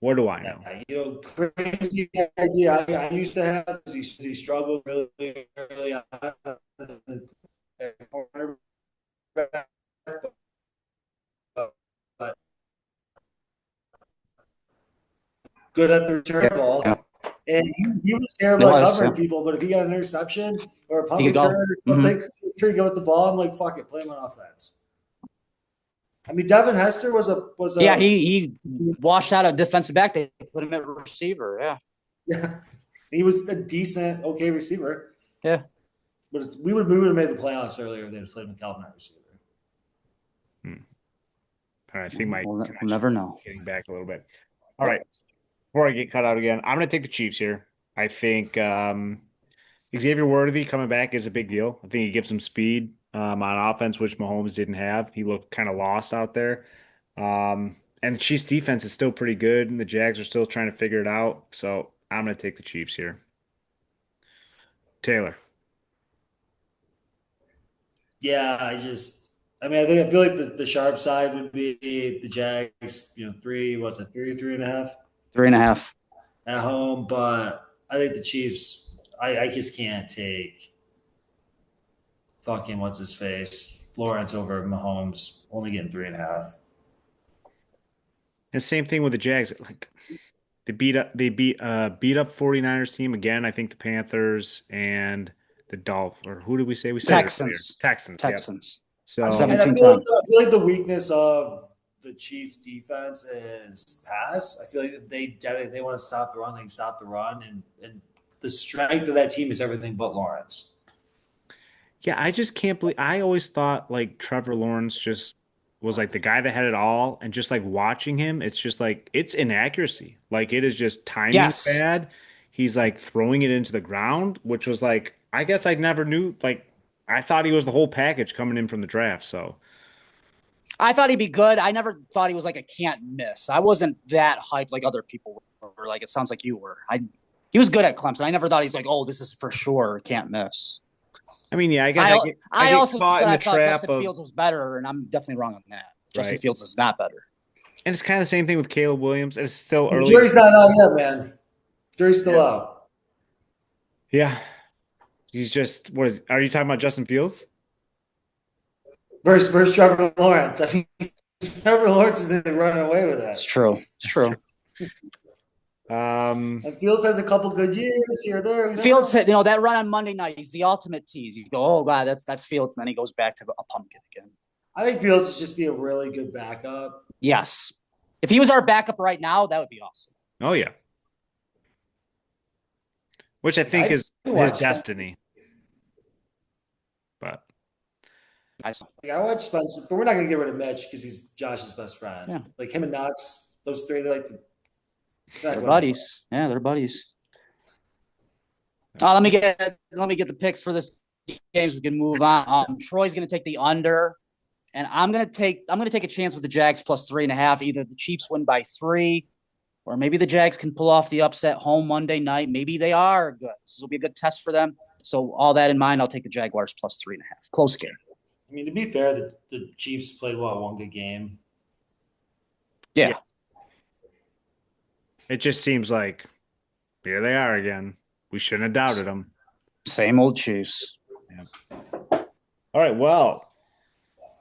what do I know? Crazy idea I used to have is he struggled really early on. But good at the return ball. Yeah. And he was terrible at covering people, but if he got an interception or a punt He could return go. or something, he's trying to go with the ball. I'm like, fuck it, play him on offense. I mean, Devin Hester was a Yeah, he washed out a defensive back. They put him at receiver. yeah, he was a decent, okay receiver. Yeah. But we would have made the playoffs earlier if they'd played McCalvin at receiver. I think my We'll never know. Getting back a little bit. All right. Before I get cut out again, I'm going to take the Chiefs here. I think Xavier Worthy coming back is a big deal. I think he gives some speed on offense, which Mahomes didn't have. He looked kind of lost out there. And the Chiefs defense is still pretty good, and the Jags are still trying to figure it out. So I'm going to take the Chiefs here. Taylor. Yeah, I feel like the sharp side would be the Jags, 3.5 3.5. at home, but I think the Chiefs, I just can't take fucking what's his face Lawrence over Mahomes, only getting 3.5. And same thing with the Jags. Like they beat up 49ers team again. I think the Panthers and the Dolphins, or who did we say? We said Texans. Texans. Yep. So And I 17 feel like, 10. the weakness of the Chiefs defense is pass. I feel like if they want to stop the run, they can stop the run, and the strength of that team is everything but Lawrence. Yeah, I just can't believe I always thought like Trevor Lawrence just was like the guy that had it all, and just like watching him, it's just like it's inaccuracy. Like it is just timing Yes. bad. He's like throwing it into the ground, which was like I guess I never knew like I thought he was the whole package coming in from the draft. So I thought he'd be good. I never thought he was like a can't miss. I wasn't that hyped like other people were. Like it sounds like you were. He was good at Clemson. I never thought he's like, oh, this is for sure can't miss. I mean, yeah, I guess I I get also caught said in I the thought trap Justin of Fields was better, and I'm definitely wrong on that. Justin right. Fields is not better. And it's kind of the same thing with Caleb Williams. It's still The early. jury's not out yet, man. Jury's still Yeah. out. Yeah. He's just are you talking about Justin Fields? Versus Trevor Lawrence. I mean, Trevor Lawrence isn't running away with that. It's true. It's true. And Fields has a couple good years here or there. Fields, that run on Monday night, he's the ultimate tease. You go, oh god, that's Fields, and then he goes back to a pumpkin again. I think Fields is just be a really good backup. Yes. If he was our backup right now, that would be awesome. Oh yeah. Which I think is his destiny. But I watch Spencer, but we're not gonna get rid of Mitch because he's Josh's best friend. Yeah. Like him and Knox, those three, they're buddies. Yeah, they're buddies. Let me get the picks for this game so we can move on. Troy's gonna take the under, and I'm gonna take a chance with the Jags plus 3.5. Either the Chiefs win by 3, or maybe the Jags can pull off the upset home Monday night. Maybe they are good. This will be a good test for them. So all that in mind, I'll take the Jaguars plus 3.5. Close game. I mean, to be fair, the Chiefs played one good game. Yeah. It just seems like here they are again. We shouldn't have doubted them. Same old Chiefs. Yeah. All right, well,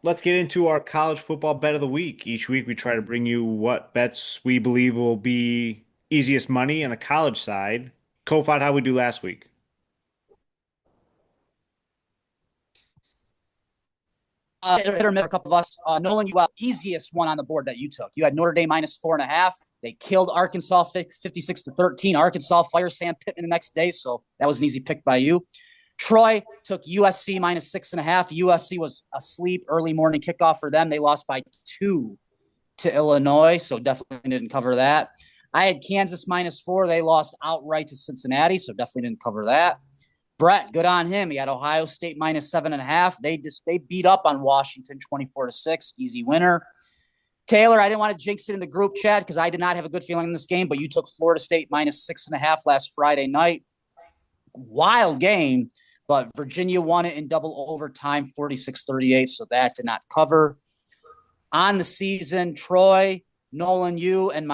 let's get into our college football bet of the week. Each week we try to bring you what bets we believe will be easiest money on the college side. Kofod, how we do last week? A couple of us. Nolan, you got easiest one on the board that you took. You had Notre Dame minus 4.5. They killed Arkansas 56-13. Arkansas fire Sam Pittman the next day, so that was an easy pick by you. Troy took USC minus 6.5. USC was asleep, early morning kickoff for them. They lost by 2 to Illinois, so definitely didn't cover that. I had Kansas minus 4. They lost outright to Cincinnati, so definitely didn't cover that. Brett, good on him. He had Ohio State minus 7.5. They beat up on Washington 24-6. Easy winner. Taylor, I didn't want to jinx it in the group chat because I did not have a good feeling in this game, but you took Florida State minus 6.5 last Friday night. Wild game, but Virginia won it in double overtime, 46-38, so that did not cover. On the season, Troy, Nolan, you and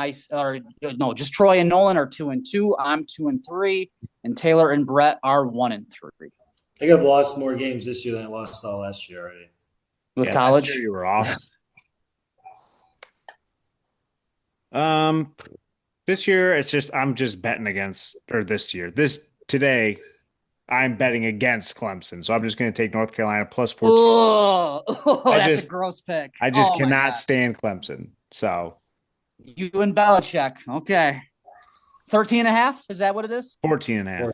just Troy and Nolan are 2-2. I'm 2-3, and Taylor and Brett are 1-3. I think I've lost more games this year than I lost all last year already. With college, last year you were off. This year it's just I'm just betting against, or this year, today I'm betting against Clemson, so I'm just going to take North Carolina plus 14. That's a gross pick. I just cannot stand Clemson. So you and Belichick, okay. 13.5, is that what it is? 14.5.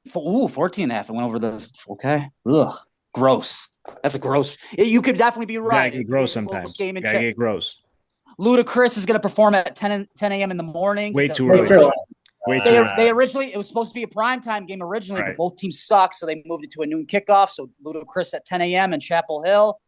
14.5. It went over the okay. Ugh, gross. That's a gross. You could definitely be right. Gotta get gross sometimes. Gotta get gross. Ludacris is going to perform at 10 a.m. in the morning. Way too early. They originally, it was supposed to be a primetime game originally, right. But both teams suck, so they moved it to a noon kickoff. So Ludacris at 10 a.m. in Chapel Hill.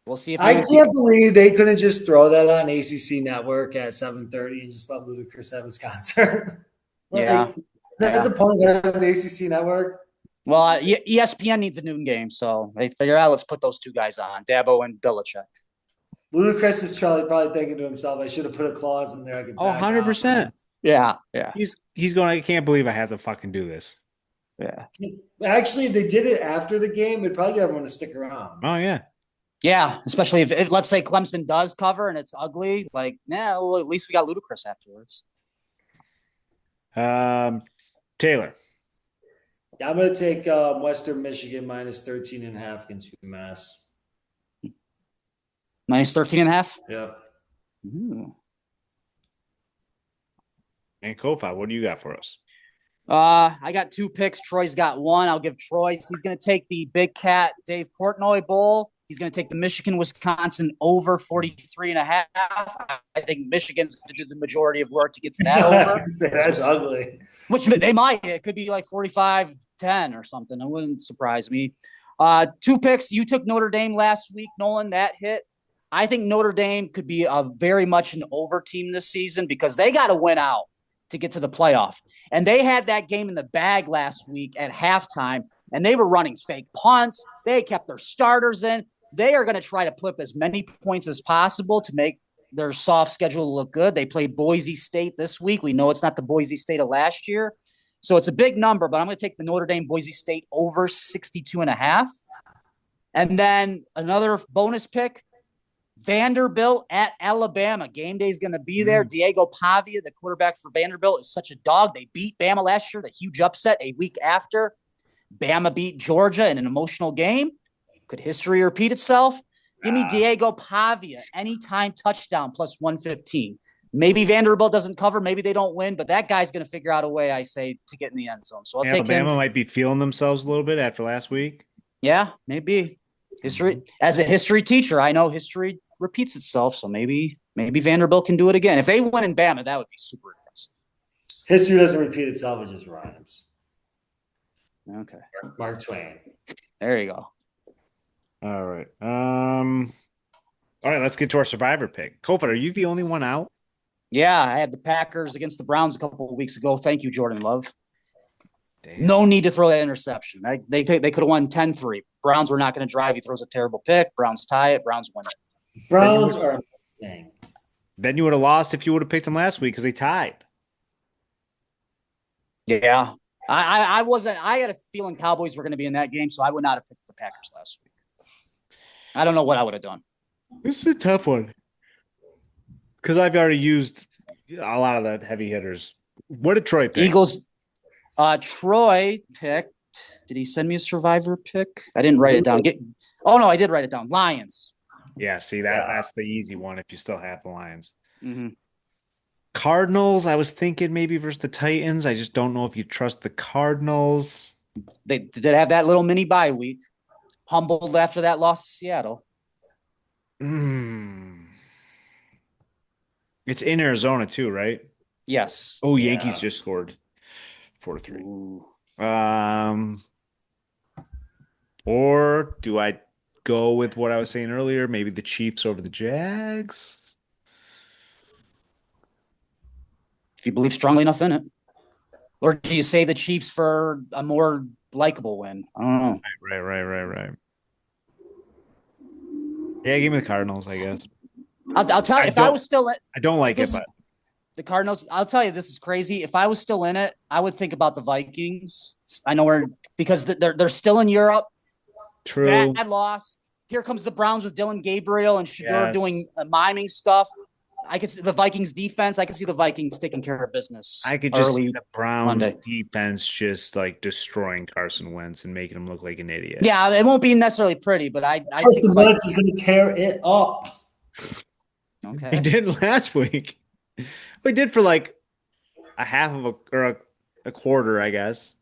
We'll see if I can't believe they couldn't just throw that on ACC Network at 7:30 and just let Ludacris have his concert. Yeah. Is that the point of the ACC Network? Well, ESPN needs a noon game, so they figure out let's put those two guys on, Dabo and Belichick. Ludacris is probably thinking to himself, I should have put a clause in there. I could 100%. Yeah. He's going, I can't believe I have to fucking do this. Yeah. Actually, if they did it after the game, it'd probably get everyone to stick around. Oh, yeah. Yeah, especially if let's say Clemson does cover and it's ugly, like, well, at least we got Ludacris afterwards. Taylor. Yeah, I'm going to take Western Michigan minus 13.5 against UMass. Minus 13.5? Yeah. Ooh. And Kofi, what do you got for us? I got 2 picks. Troy's got 1. I'll give Troy. He's going to take the Big Cat Dave Portnoy Bowl. He's going to take the Michigan-Wisconsin over 43.5. I think Michigan's going to do the majority of work to get to that I was over. gonna say that's ugly. Which they might. It could be like 45-10 or something. It wouldn't surprise me. 2 picks. You took Notre Dame last week, Nolan. That hit. I think Notre Dame could be a very much an over team this season because they got to win out to get to the playoff. And they had that game in the bag last week at halftime, and they were running fake punts. They kept their starters in. They are going to try to put up as many points as possible to make their soft schedule look good. They play Boise State this week. We know it's not the Boise State of last year. So it's a big number, but I'm going to take the Notre Dame Boise State over 62.5. And then another bonus pick, Vanderbilt at Alabama. Game day is going to be there. Diego Pavia, the quarterback for Vanderbilt, is such a dog. They beat Bama last year, the huge upset a week after. Bama beat Georgia in an emotional game. Could history repeat itself? Give me Diego Pavia, anytime touchdown plus 115. Maybe Vanderbilt doesn't cover. Maybe they don't win, but that guy's going to figure out a way, I say, to get in the end zone. So I'll take him. Alabama might be feeling themselves a little bit after last week. Yeah, maybe. History, as a history teacher, I know history repeats itself. So maybe Vanderbilt can do it again. If they win in Bama, that would be super impressive. History doesn't repeat itself; it just rhymes. Okay. Mark Twain. There you go. All right. All right, let's get to our survivor pick. Kofa, are you the only one out? Yeah, I had the Packers against the Browns a couple of weeks ago. Thank you, Jordan Love. Damn. No need to throw that interception. They could have won 10-3. Browns were not going to drive. He throws a terrible pick. Browns tie it. Browns win it. Browns are amazing. Then you would have lost if you would have picked them last week because they tied. Yeah. I wasn't. I had a feeling Cowboys were going to be in that game, so I would not have picked the Packers last week. I don't know what I would have done. This is a tough one because I've already used a lot of the heavy hitters. What did Troy pick? Eagles. Troy picked. Did he send me a survivor pick? I didn't write it down. No, I did write it down. Lions. Yeah, see that's the easy one if you still have the Lions. Mm-hmm. Cardinals, I was thinking maybe versus the Titans. I just don't know if you trust the Cardinals. They did have that little mini bye week. Humbled after that loss to Seattle. It's in Arizona too, right? Yes. Oh, Yankees just scored 4-3. Or do I go with what I was saying earlier? Maybe the Chiefs over the Jags? If you believe strongly enough in it. Or do you say the Chiefs for a more likable win? I don't know. Right. Yeah, give me the Cardinals, I guess. I'll tell you, if I was still in, I don't like it, but the Cardinals, I'll tell you, this is crazy. If I was still in it, I would think about the Vikings. I know because they're still in Europe. True. Bad loss. Here comes the Browns with Dylan Gabriel and Shador doing miming stuff. I could see the Vikings defense. I could see the Vikings taking care of business. I could just see the Browns defense just like destroying Carson Wentz and making him look like an idiot. Yeah, it won't be necessarily pretty, but I Carson Wentz is going to tear it up. Okay, he did last week. We did for like a half of a quarter, I guess.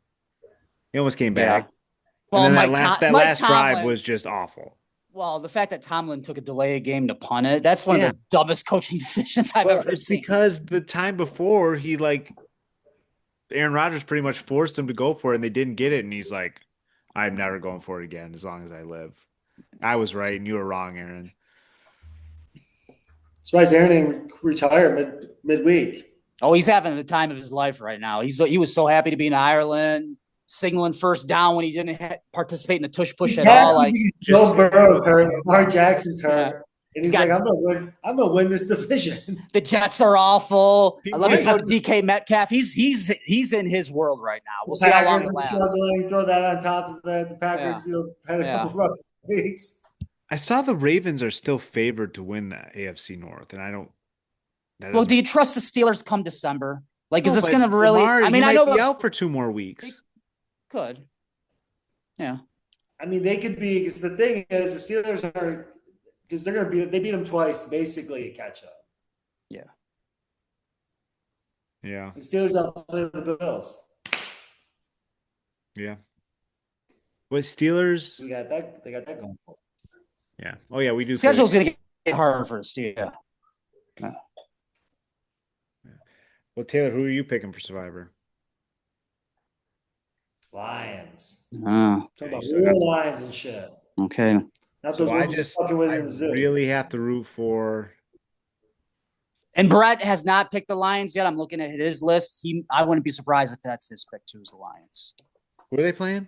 He almost came back. Yeah. Well, and then that last drive was just awful. Well, the fact that Tomlin took a delay game to punt it, that's one of the dumbest coaching decisions I've ever seen. Because the time before, Aaron Rodgers pretty much forced him to go for it, and they didn't get it. And he's like, I'm never going for it again as long as I live. I was right, and you were wrong, Aaron. That's why Aaron didn't retire midweek. Oh, he's having the time of his life right now. He was so happy to be in Ireland, signaling first down when he didn't participate in the tush push at all. Like Joe Burrow's hurt, Lamar Jackson's hurt, and he's like, "I'm gonna win this division." The Jets are awful. Let me throw DK Metcalf. He's in his world right now. We'll see how long it lasts. Struggling, throw that on top of it. The Packers, had a couple rough weeks. I saw the Ravens are still favored to win the AFC North, and I don't. Well, do you trust the Steelers come December? Like, is this going to really? Lamar, I know be out for 2 more weeks. Could. Yeah. I mean, they could be. Because the thing is, the Steelers are because they're going to they beat them twice, basically to catch up. Yeah. Yeah. And Steelers don't play the Bills. Yeah. With Steelers? We got that. They got that going. Yeah. Oh yeah, we do play. Schedule's going to get harder for us. Yeah. Well, Taylor, who are you picking for Survivor? Lions. Oh, Talking about So real lions and shit. okay. Not so those ones you're fucking with I in the zoo. really have to root for. And Brett has not picked the Lions yet. I'm looking at his list. I wouldn't be surprised if that's his pick too, is the Lions. Who are they playing?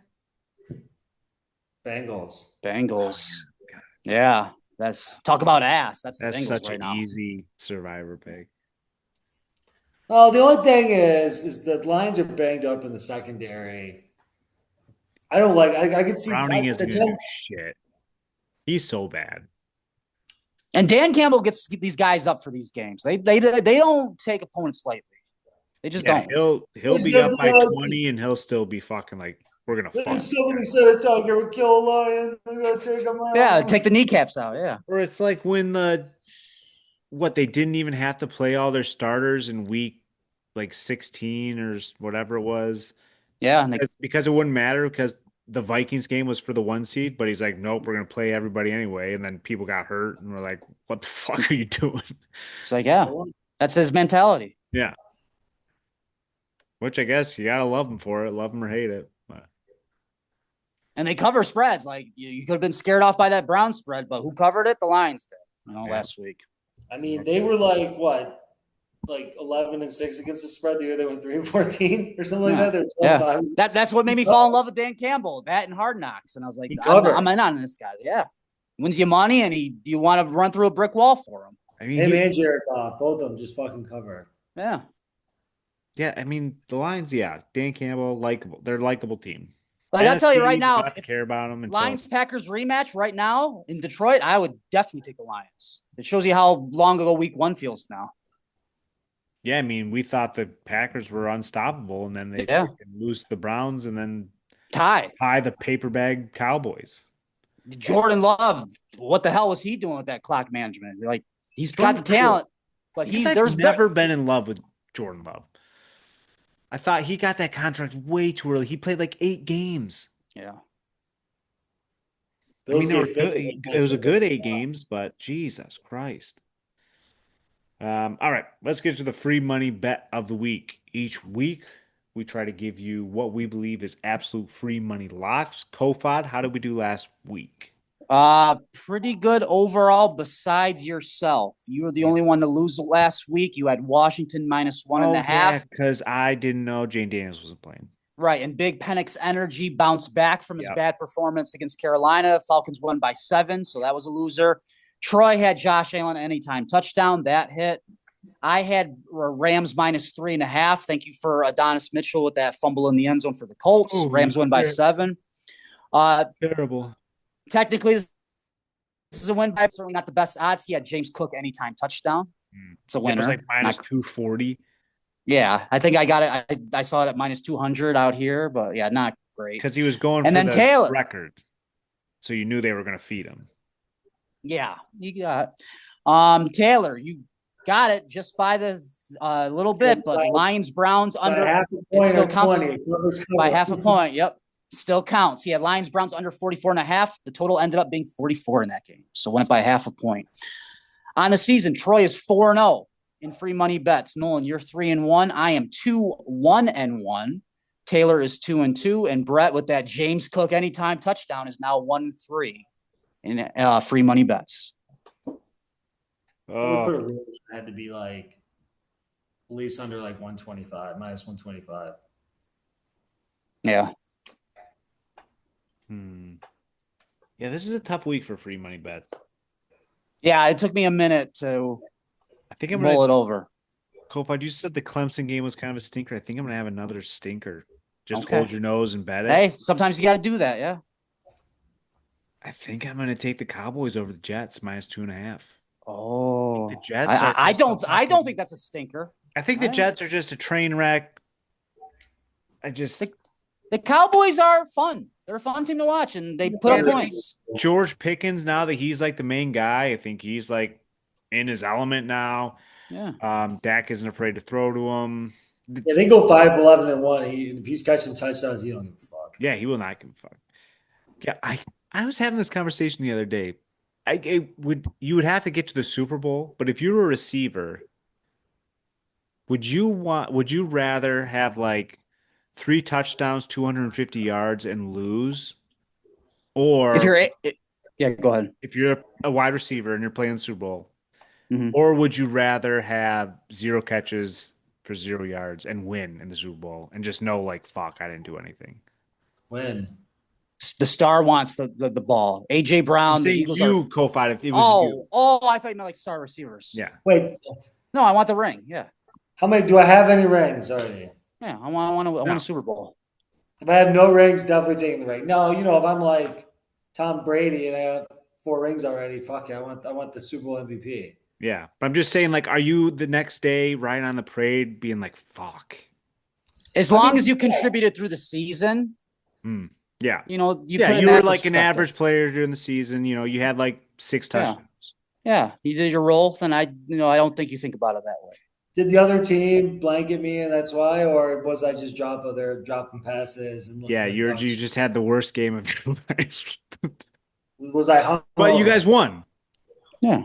Bengals. Bengals. Yeah. That's talk about ass. That's the That's Bengals such right an now. easy Survivor pick. Oh, the only thing is the Lions are banged up in the secondary. I don't like. I could see Browning isn't the going to 10. do shit. He's so bad. And Dan Campbell gets these guys up for these games. They don't take opponents lightly. They just Yeah, don't. he'll be up by 20 and he'll still be fucking like, we're gonna fuck. Somebody said a tiger would kill a lion. I gotta take him out. Yeah, take the kneecaps out. Yeah. Or it's like when they didn't even have to play all their starters in week like 16 or whatever it was. Yeah, and Because it wouldn't matter because the Vikings game was for the 1 seed, but he's like, nope, we're gonna play everybody anyway. And then people got hurt, and we're like, what the fuck are you doing? it's like, yeah, that's his mentality. Yeah. Which I guess you gotta love him for it, love him or hate it. But And they cover spreads. Like you could have been scared off by that Brown spread, but who covered it? The Lions did. Last week. I mean, they were like what, like 11-6 against the spread. The year they went 3-14 or something like that. They're 25. Yeah. That's what made me fall in love with Dan Campbell. That and Hard Knocks, and I was like, I'm in on this guy. Yeah, wins you money, and you want to run through a brick wall for him. I mean, him and Jared Goff, both of them just fucking cover. Yeah. Yeah, I mean the Lions. Yeah, Dan Campbell, likable. They're a likable team. Like I'll tell you right NFC, now, not care about them. Lions Packers rematch right now in Detroit, I would definitely take the Lions. It shows you how long ago Week 1 feels now. Yeah, I mean, we thought the Packers were unstoppable, and then they lose the Browns, and then tie the paper bag Cowboys. Jordan Love, what the hell was he doing with that clock management? Like he's got the talent, but there's never been in love with Jordan Love. I thought he got that contract way too early. He played like 8 games. Yeah. I mean, it was a good 8 games, but Jesus Christ. All right, let's get to the free money bet of the week. Each week, we try to give you what we believe is absolute free money locks. Kofod, how did we do last week? Pretty good overall besides yourself. You were the only one to lose last week. You had Washington -1.5. Yeah, because I didn't know Jane Daniels wasn't playing. Right, and Big Penix Energy bounced back from his bad performance against Carolina. Falcons won by 7, so that was a loser. Troy had Josh Allen anytime touchdown. That hit. I had Rams -3.5. Thank you for Adonis Mitchell with that fumble in the end zone for the Colts. Rams win by 7. Terrible. Technically, this is a win by certainly not the best odds. He had James Cook anytime touchdown. It's a winner. It was like -240. Yeah, I think I got it. I saw it at -200 out here, but yeah, not great. Because he was going and for then the Taylor record. So you knew they were going to feed him. Yeah, you got Taylor, you got it just by the little bit, but Lions Browns under it still counts by half a point. Yep. Still counts. He had Lions Browns under 44.5. The total ended up being 44 in that game. So went up by half a point. On the season, Troy is 4-0 in free money bets. Nolan, you're 3-1. I am 2-1-1. Taylor is 2-2. And Brett with that James Cook anytime touchdown is now 1-3 in free money bets. Had to be like at least under like 125, -125. Yeah. Yeah, this is a tough week for free money bets. Yeah, it took me a minute to I'm roll it over. Kofi, you said the Clemson game was kind of a stinker. I think I'm going to have another stinker. Just hold your nose and bet it. Hey, sometimes you got to do that, yeah. I think I'm going to take the Cowboys over the Jets -2.5. Oh, the Jets. I don't think that's a stinker. I think the Jets are just a train wreck. The Cowboys are fun. They're a fun team to watch, and they put up points. George Pickens, now that he's like the main guy, I think he's like in his element now. Yeah. Dak isn't afraid to throw to him. Yeah, they go 5-11-1. If he's catching touchdowns, he don't give a fuck. fuck. Yeah, he will not give a fuck. Yeah, I was having this conversation the other day. You would have to get to the Super Bowl, but if you were a receiver, would you rather have like three touchdowns, 250 yards and lose? If Or yeah, go ahead. if you're a wide receiver and you're playing the Super Bowl, Mhm. or would you rather have zero catches for 0 yards and win in the Super Bowl and just know like fuck, I didn't do anything? When? The star wants the ball. AJ I'm Brown, the saying Eagles are. you, Kofi, if it was you. I thought you meant like star receivers. Yeah. Wait, No, I want the ring. Yeah, how many do I have any rings already? yeah. I want No. a Super Bowl. If I have no rings, definitely taking the ring. No, if I'm like Tom Brady and I have 4 rings already, fuck it. I want the Super Bowl MVP. Yeah. But I'm just saying, like, are you the next day riding on the parade being like, fuck? As long as you contributed through the season, Yeah. you Yeah, put in you were that like an average perspective. player during the season. You had like 6 touchdowns. Yeah, you did your role, then I don't think you think about it that way. Did the other team blanket me and that's why, or was I just dropping passes and looking Yeah, like you dogs? just had the worst game of your life. Was I hung But you over? guys won. Yeah.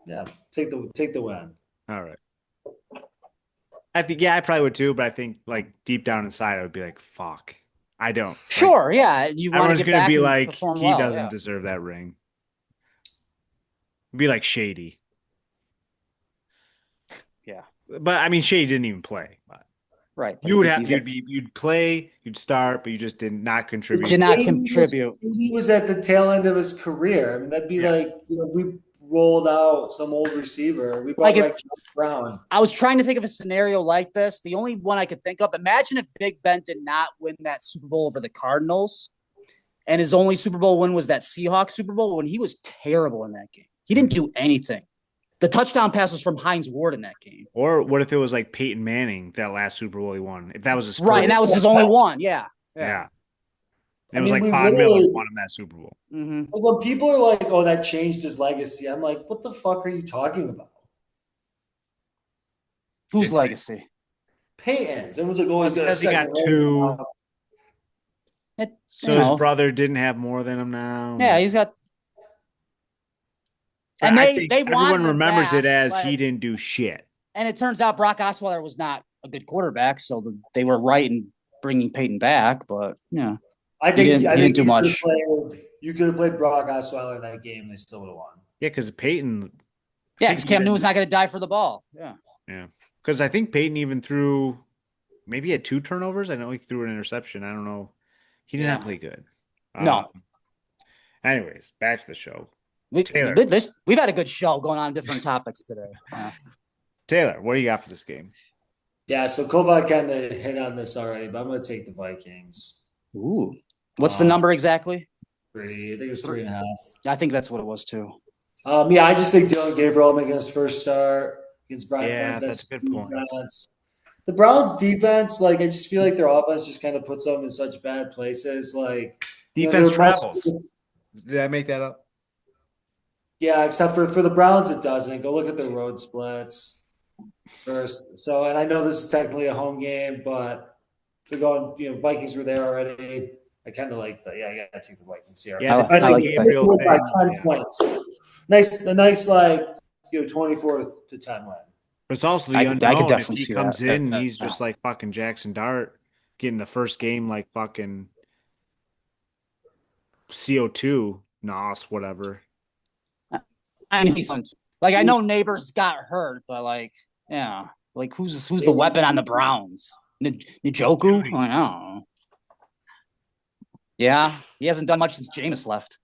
Yeah, take the win. All right. I think, yeah, I probably would too, but I think like deep down inside, I would be like, fuck. I don't. Like, Sure, yeah. You want to everyone's get going to back be and like, perform he well. doesn't Yeah. deserve that ring. Be like Shady. Yeah. But I mean, Shady didn't even play. But Right. But you would have, you'd play, you'd start, but you just did not contribute. did not contribute. He was at the tail end of his career. I mean, that'd be Yeah. like if we rolled out some old receiver. We brought Like like John Brown. I was trying to think of a scenario like this. The only one I could think of, imagine if Big Ben did not win that Super Bowl over the Cardinals, and his only Super Bowl win was that Seahawks Super Bowl when he was terrible in that game. He didn't do anything. The touchdown pass was from Hines Ward in that game. Or what if it was like Peyton Manning, that last Super Bowl he won? If that was his Right, first, and that was his only one. Yeah. yeah. I It was mean, like we Von Miller literally- won him that Super Bowl. Mm-hmm. Like when people are like, "Oh, that changed his legacy," I'm like, "What the fuck are you talking about?" Whose legacy? Peyton's. It was like, "Oh, he's got a Because he got second ring two. now. So his brother didn't have more than him now. Yeah, he's got. But And I think they everyone wanted him remembers back, it as but- he didn't do shit. And it turns out Brock Osweiler was not a good quarterback, so they were right in bringing Peyton back. But yeah, I think He didn't do much. You could have played Brock Osweiler in that game. They still would have won. Yeah, because Peyton. yeah, think because Cam even- Newton's not going to die for the ball. Yeah, Yeah, because I think Peyton even threw, maybe he had 2 turnovers. I know he threw an interception. I don't know. He did not Yeah. play good. No. Anyways, back to the show. we've Taylor. had a good show going on different topics today. Taylor, what do you got for this game? Yeah, so Kovac kind of hit on this already, but I'm going to take the Vikings. Ooh, what's the number exactly? 3. I think it was 3.5. I think that's what it was too. Yeah, I just think Dylan Gabriel making his first start against Brian Yeah, Flores. that's a good point. Defense. The Browns' defense, like I just feel like their offense just kind of puts them in such bad places. Like Defense they're travels. Did I make that up? Yeah, except for the Browns, it doesn't. Go look at the road splits first. So, and I know this is technically a home game, but they're going. Vikings were there already. I kind of like that. Yeah, I got to take the Vikings here. Yeah, I like Gabriel win by thing, 10 yeah. points. Nice, like 24-10 win. But it's also the I unknown. could definitely if he see comes that. in and he's just like fucking Jackson Dart, getting the first game like fucking CO2, NOS, whatever. I mean, like I know Neighbors got hurt, but like, yeah, like who's the weapon on the Browns? Njoku? I don't know. Yeah, he hasn't done much since Jameis left.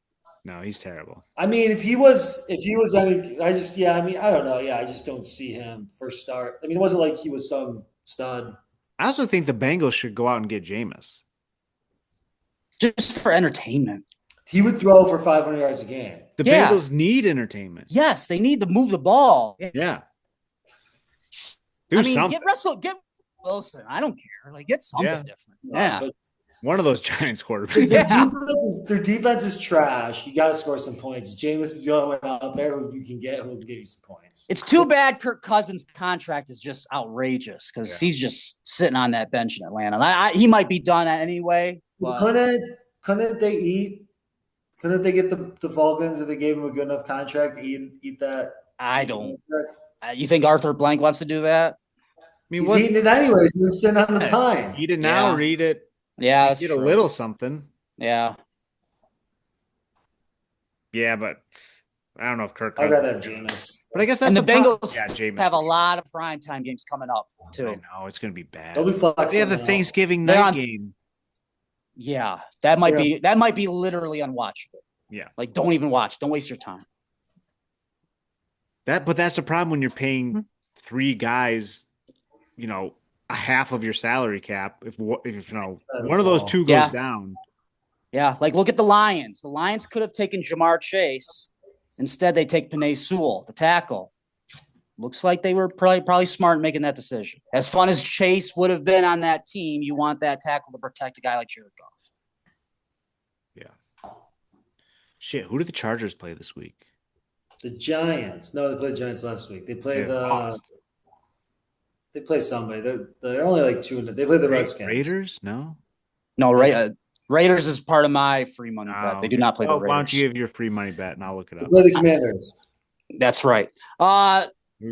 No, he's terrible. I mean, if he was, I don't know. Yeah, I just don't see him first start. I mean, it wasn't like he was some stud. I also think the Bengals should go out and get Jameis. Just for entertainment. He would throw for 500 yards a game. The Yeah. Bengals need entertainment. Yes, they need to move the ball. Yeah. Do I mean, something. get Wilson. I don't care. Like, get something Yeah. different. Yeah. But One of those Giants quarterbacks. their defense is trash. You got to score some points. Jameis is the only one out there who you can get who will give you some points. It's too bad Kirk Cousins' contract is just outrageous because he's just sitting on that bench in Atlanta. He might be done anyway, but couldn't they eat? Couldn't they get the Falcons if they gave him a good enough contract to eat that? I Eat the don't. contract? You think Arthur Blank wants to do that? mean, He's what's eating it anyways. He's sitting on the pine. eat it now Yeah. or eat it Yeah, and that's get a true. little something? Yeah. Yeah, but I don't know if Kirk I'd Cousins. rather have Jameis. But I guess that's And the the problem. Bengals Yeah, Jameis. have a lot of primetime games coming up, I too. know it's going to be bad. They'll be They flexing have the them out. Thanksgiving They're night on- game. Yeah, that might be literally unwatchable. Yeah, Like, don't even watch. Don't waste your time. but that's the problem when you're paying 3 guys, a half of your salary cap. If one of those 2 goes Yeah. down, Yeah, like look at the Lions. The Lions could have taken Jamar Chase. Instead, they take Penei Sewell, the tackle. Looks like they were probably smart in making that decision. As fun as Chase would have been on that team, you want that tackle to protect a guy like Jared Goff. yeah. Shit, who did the Chargers play this week? The Giants. No, they played the Giants last week. They played They lost. They play somebody. They're only like 2. They played the Redskins. Raiders? No. No, Raiders is part of my free money bet. They do not play the Raiders. Why don't you give your free money bet and I'll look it They up. play the Commanders. That's right.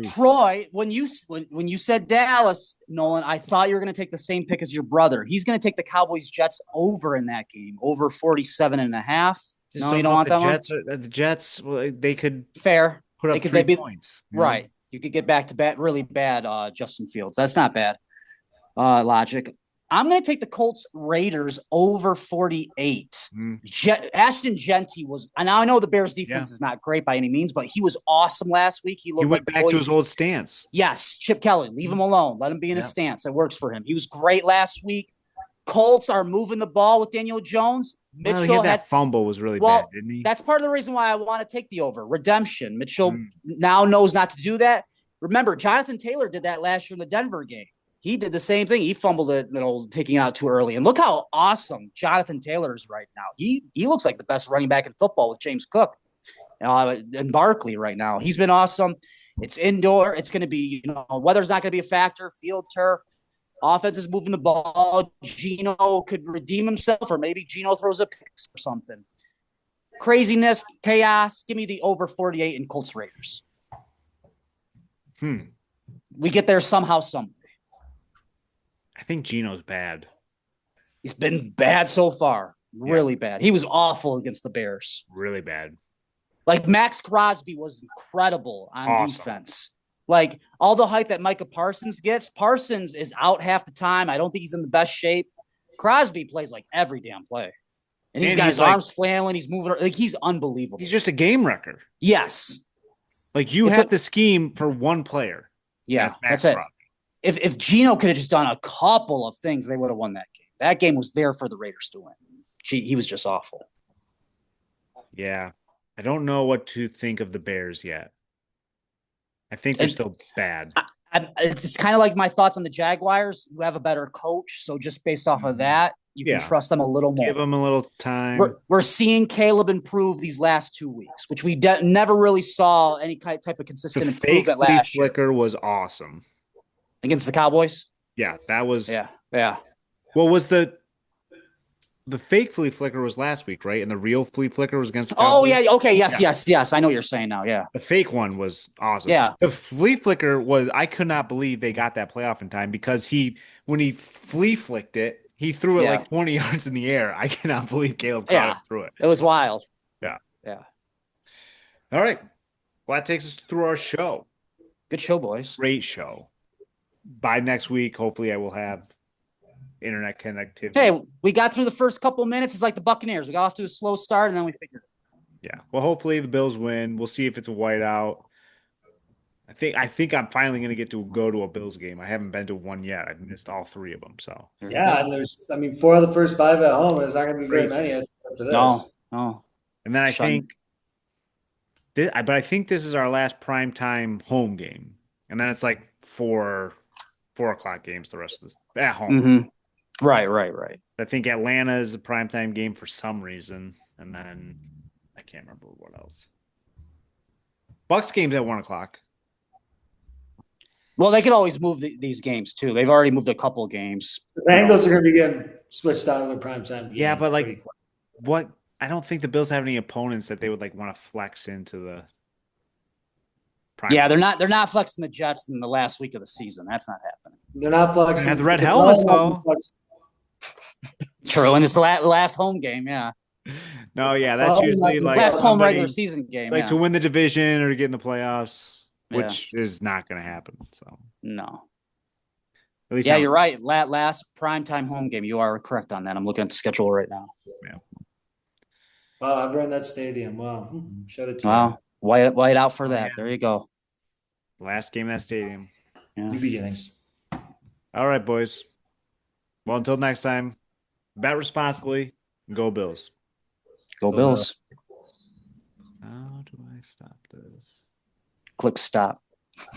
Troy, when you said Dallas, Nolan, I thought you were going to take the same pick as your brother. He's going to take the Cowboys Jets over in that game, over 47.5. No, you don't want that one? The Jets, well, they could Fair. put up 3 points. Right. You could get back to really bad Justin Fields. That's not bad logic. I'm going to take the Colts Raiders over 48. Ashton Genty was, and I know the Bears defense is not great by any means, but he was awesome last week. He went back to his old stance. Yes, Chip Kelly, leave him alone. Let him be in his stance. It works for him. He was great last week. Colts are moving the ball with Daniel Jones. Mitchell that fumble was really bad, didn't he? That's part of the reason why I want to take the over. Redemption. Mitchell now knows not to do that. Remember, Jonathan Taylor did that last year in the Denver game. He did the same thing. He fumbled it, taking it out too early. And look how awesome Jonathan Taylor is right now. He looks like the best running back in football with James Cook and Barkley right now. He's been awesome. It's indoor. It's going to be, weather's not going to be a factor. Field turf. Offense is moving the ball. Geno could redeem himself, or maybe Geno throws a pick or something. Craziness, chaos. Give me the over 48 in Colts Raiders. We get there somehow, some. I think Geno's bad. He's been bad so far. Really bad. He was awful against the Bears. Really bad. Like Max Crosby was incredible on defense. Like all the hype that Micah Parsons gets, Parsons is out half the time. I don't think he's in the best shape. Crosby plays like every damn play. And he's got his arms flailing. He's moving. Like he's unbelievable. He's just a game wrecker. Yes. Like you have to scheme for one player. Yeah, that's it. If Geno could have just done a couple of things, they would have won that game. That game was there for the Raiders to win. He was just awful. Yeah. I don't know what to think of the Bears yet. I think they're still bad. It's kind of like my thoughts on the Jaguars. You have a better coach, so just based off of that, you can trust them a little more. Give them a little time. We're seeing Caleb improve these last 2 weeks, which we never really saw any type of consistent improvement last year. Flicker was awesome. Against the Cowboys? Yeah, that was. Yeah. Well, was the fake flea flicker was last week, right? And the real flea flicker was against the Cowboys? Oh, yeah. Okay. Yes. I know what you're saying now. Yeah. The fake one was awesome. Yeah. The flea flicker was, I could not believe they got that playoff in time because when he flea flicked it, he threw it like 20 yards in the air. I cannot believe Caleb caught it through it. It was wild. Yeah. Yeah. All right. Well, that takes us through our show. Good show, boys. Great show. By next week, hopefully I will have internet connectivity. Hey, we got through the first couple of minutes. It's like the Buccaneers. We got off to a slow start, and then we figured it. Yeah. Well, hopefully the Bills win. We'll see if it's a whiteout. I think I'm finally going to get to go to a Bills game. I haven't been to one yet. I've missed all 3 of them. So yeah, and 4 of the first 5 at home. There's not going to be very many after this. No. And then I think this is our last primetime home game, and then it's like 4 o'clock games the rest of this at home. Mm-hmm. Right. I think Atlanta is a primetime game for some reason, and then I can't remember what else. Bucks game's at 1 o'clock. Well, they could always move these games too. They've already moved a couple games. The Bengals are going to be getting switched out of their primetime Yeah, games but pretty like quick. what? I don't think the Bills have any opponents that they would like want to flex into the prime Yeah, time. they're not flexing the Jets in the last week of the season. That's not happening. They're not They have the flexing. red They're helmets probably not gonna though. flex. True, and it's the last home game. Yeah, No, yeah, that's Probably not usually gonna like last flex. home regular somebody season it's game. like to Yeah, win the division or to get in the playoffs, yeah, which is not going to happen. So no. at least Yeah, not. you're right. Last primetime home game. You are correct on that. I'm looking at the schedule right now. Yeah. Wow, I've run that stadium. Wow, shut it to you. Wow, white out for Oh, that. yeah. There you go. Last game in that stadium. Yeah. New beginnings. All right, boys. Well, until next time, bet responsibly. Go Bills. Go Go Bill. Bills. How do I stop this? Click stop.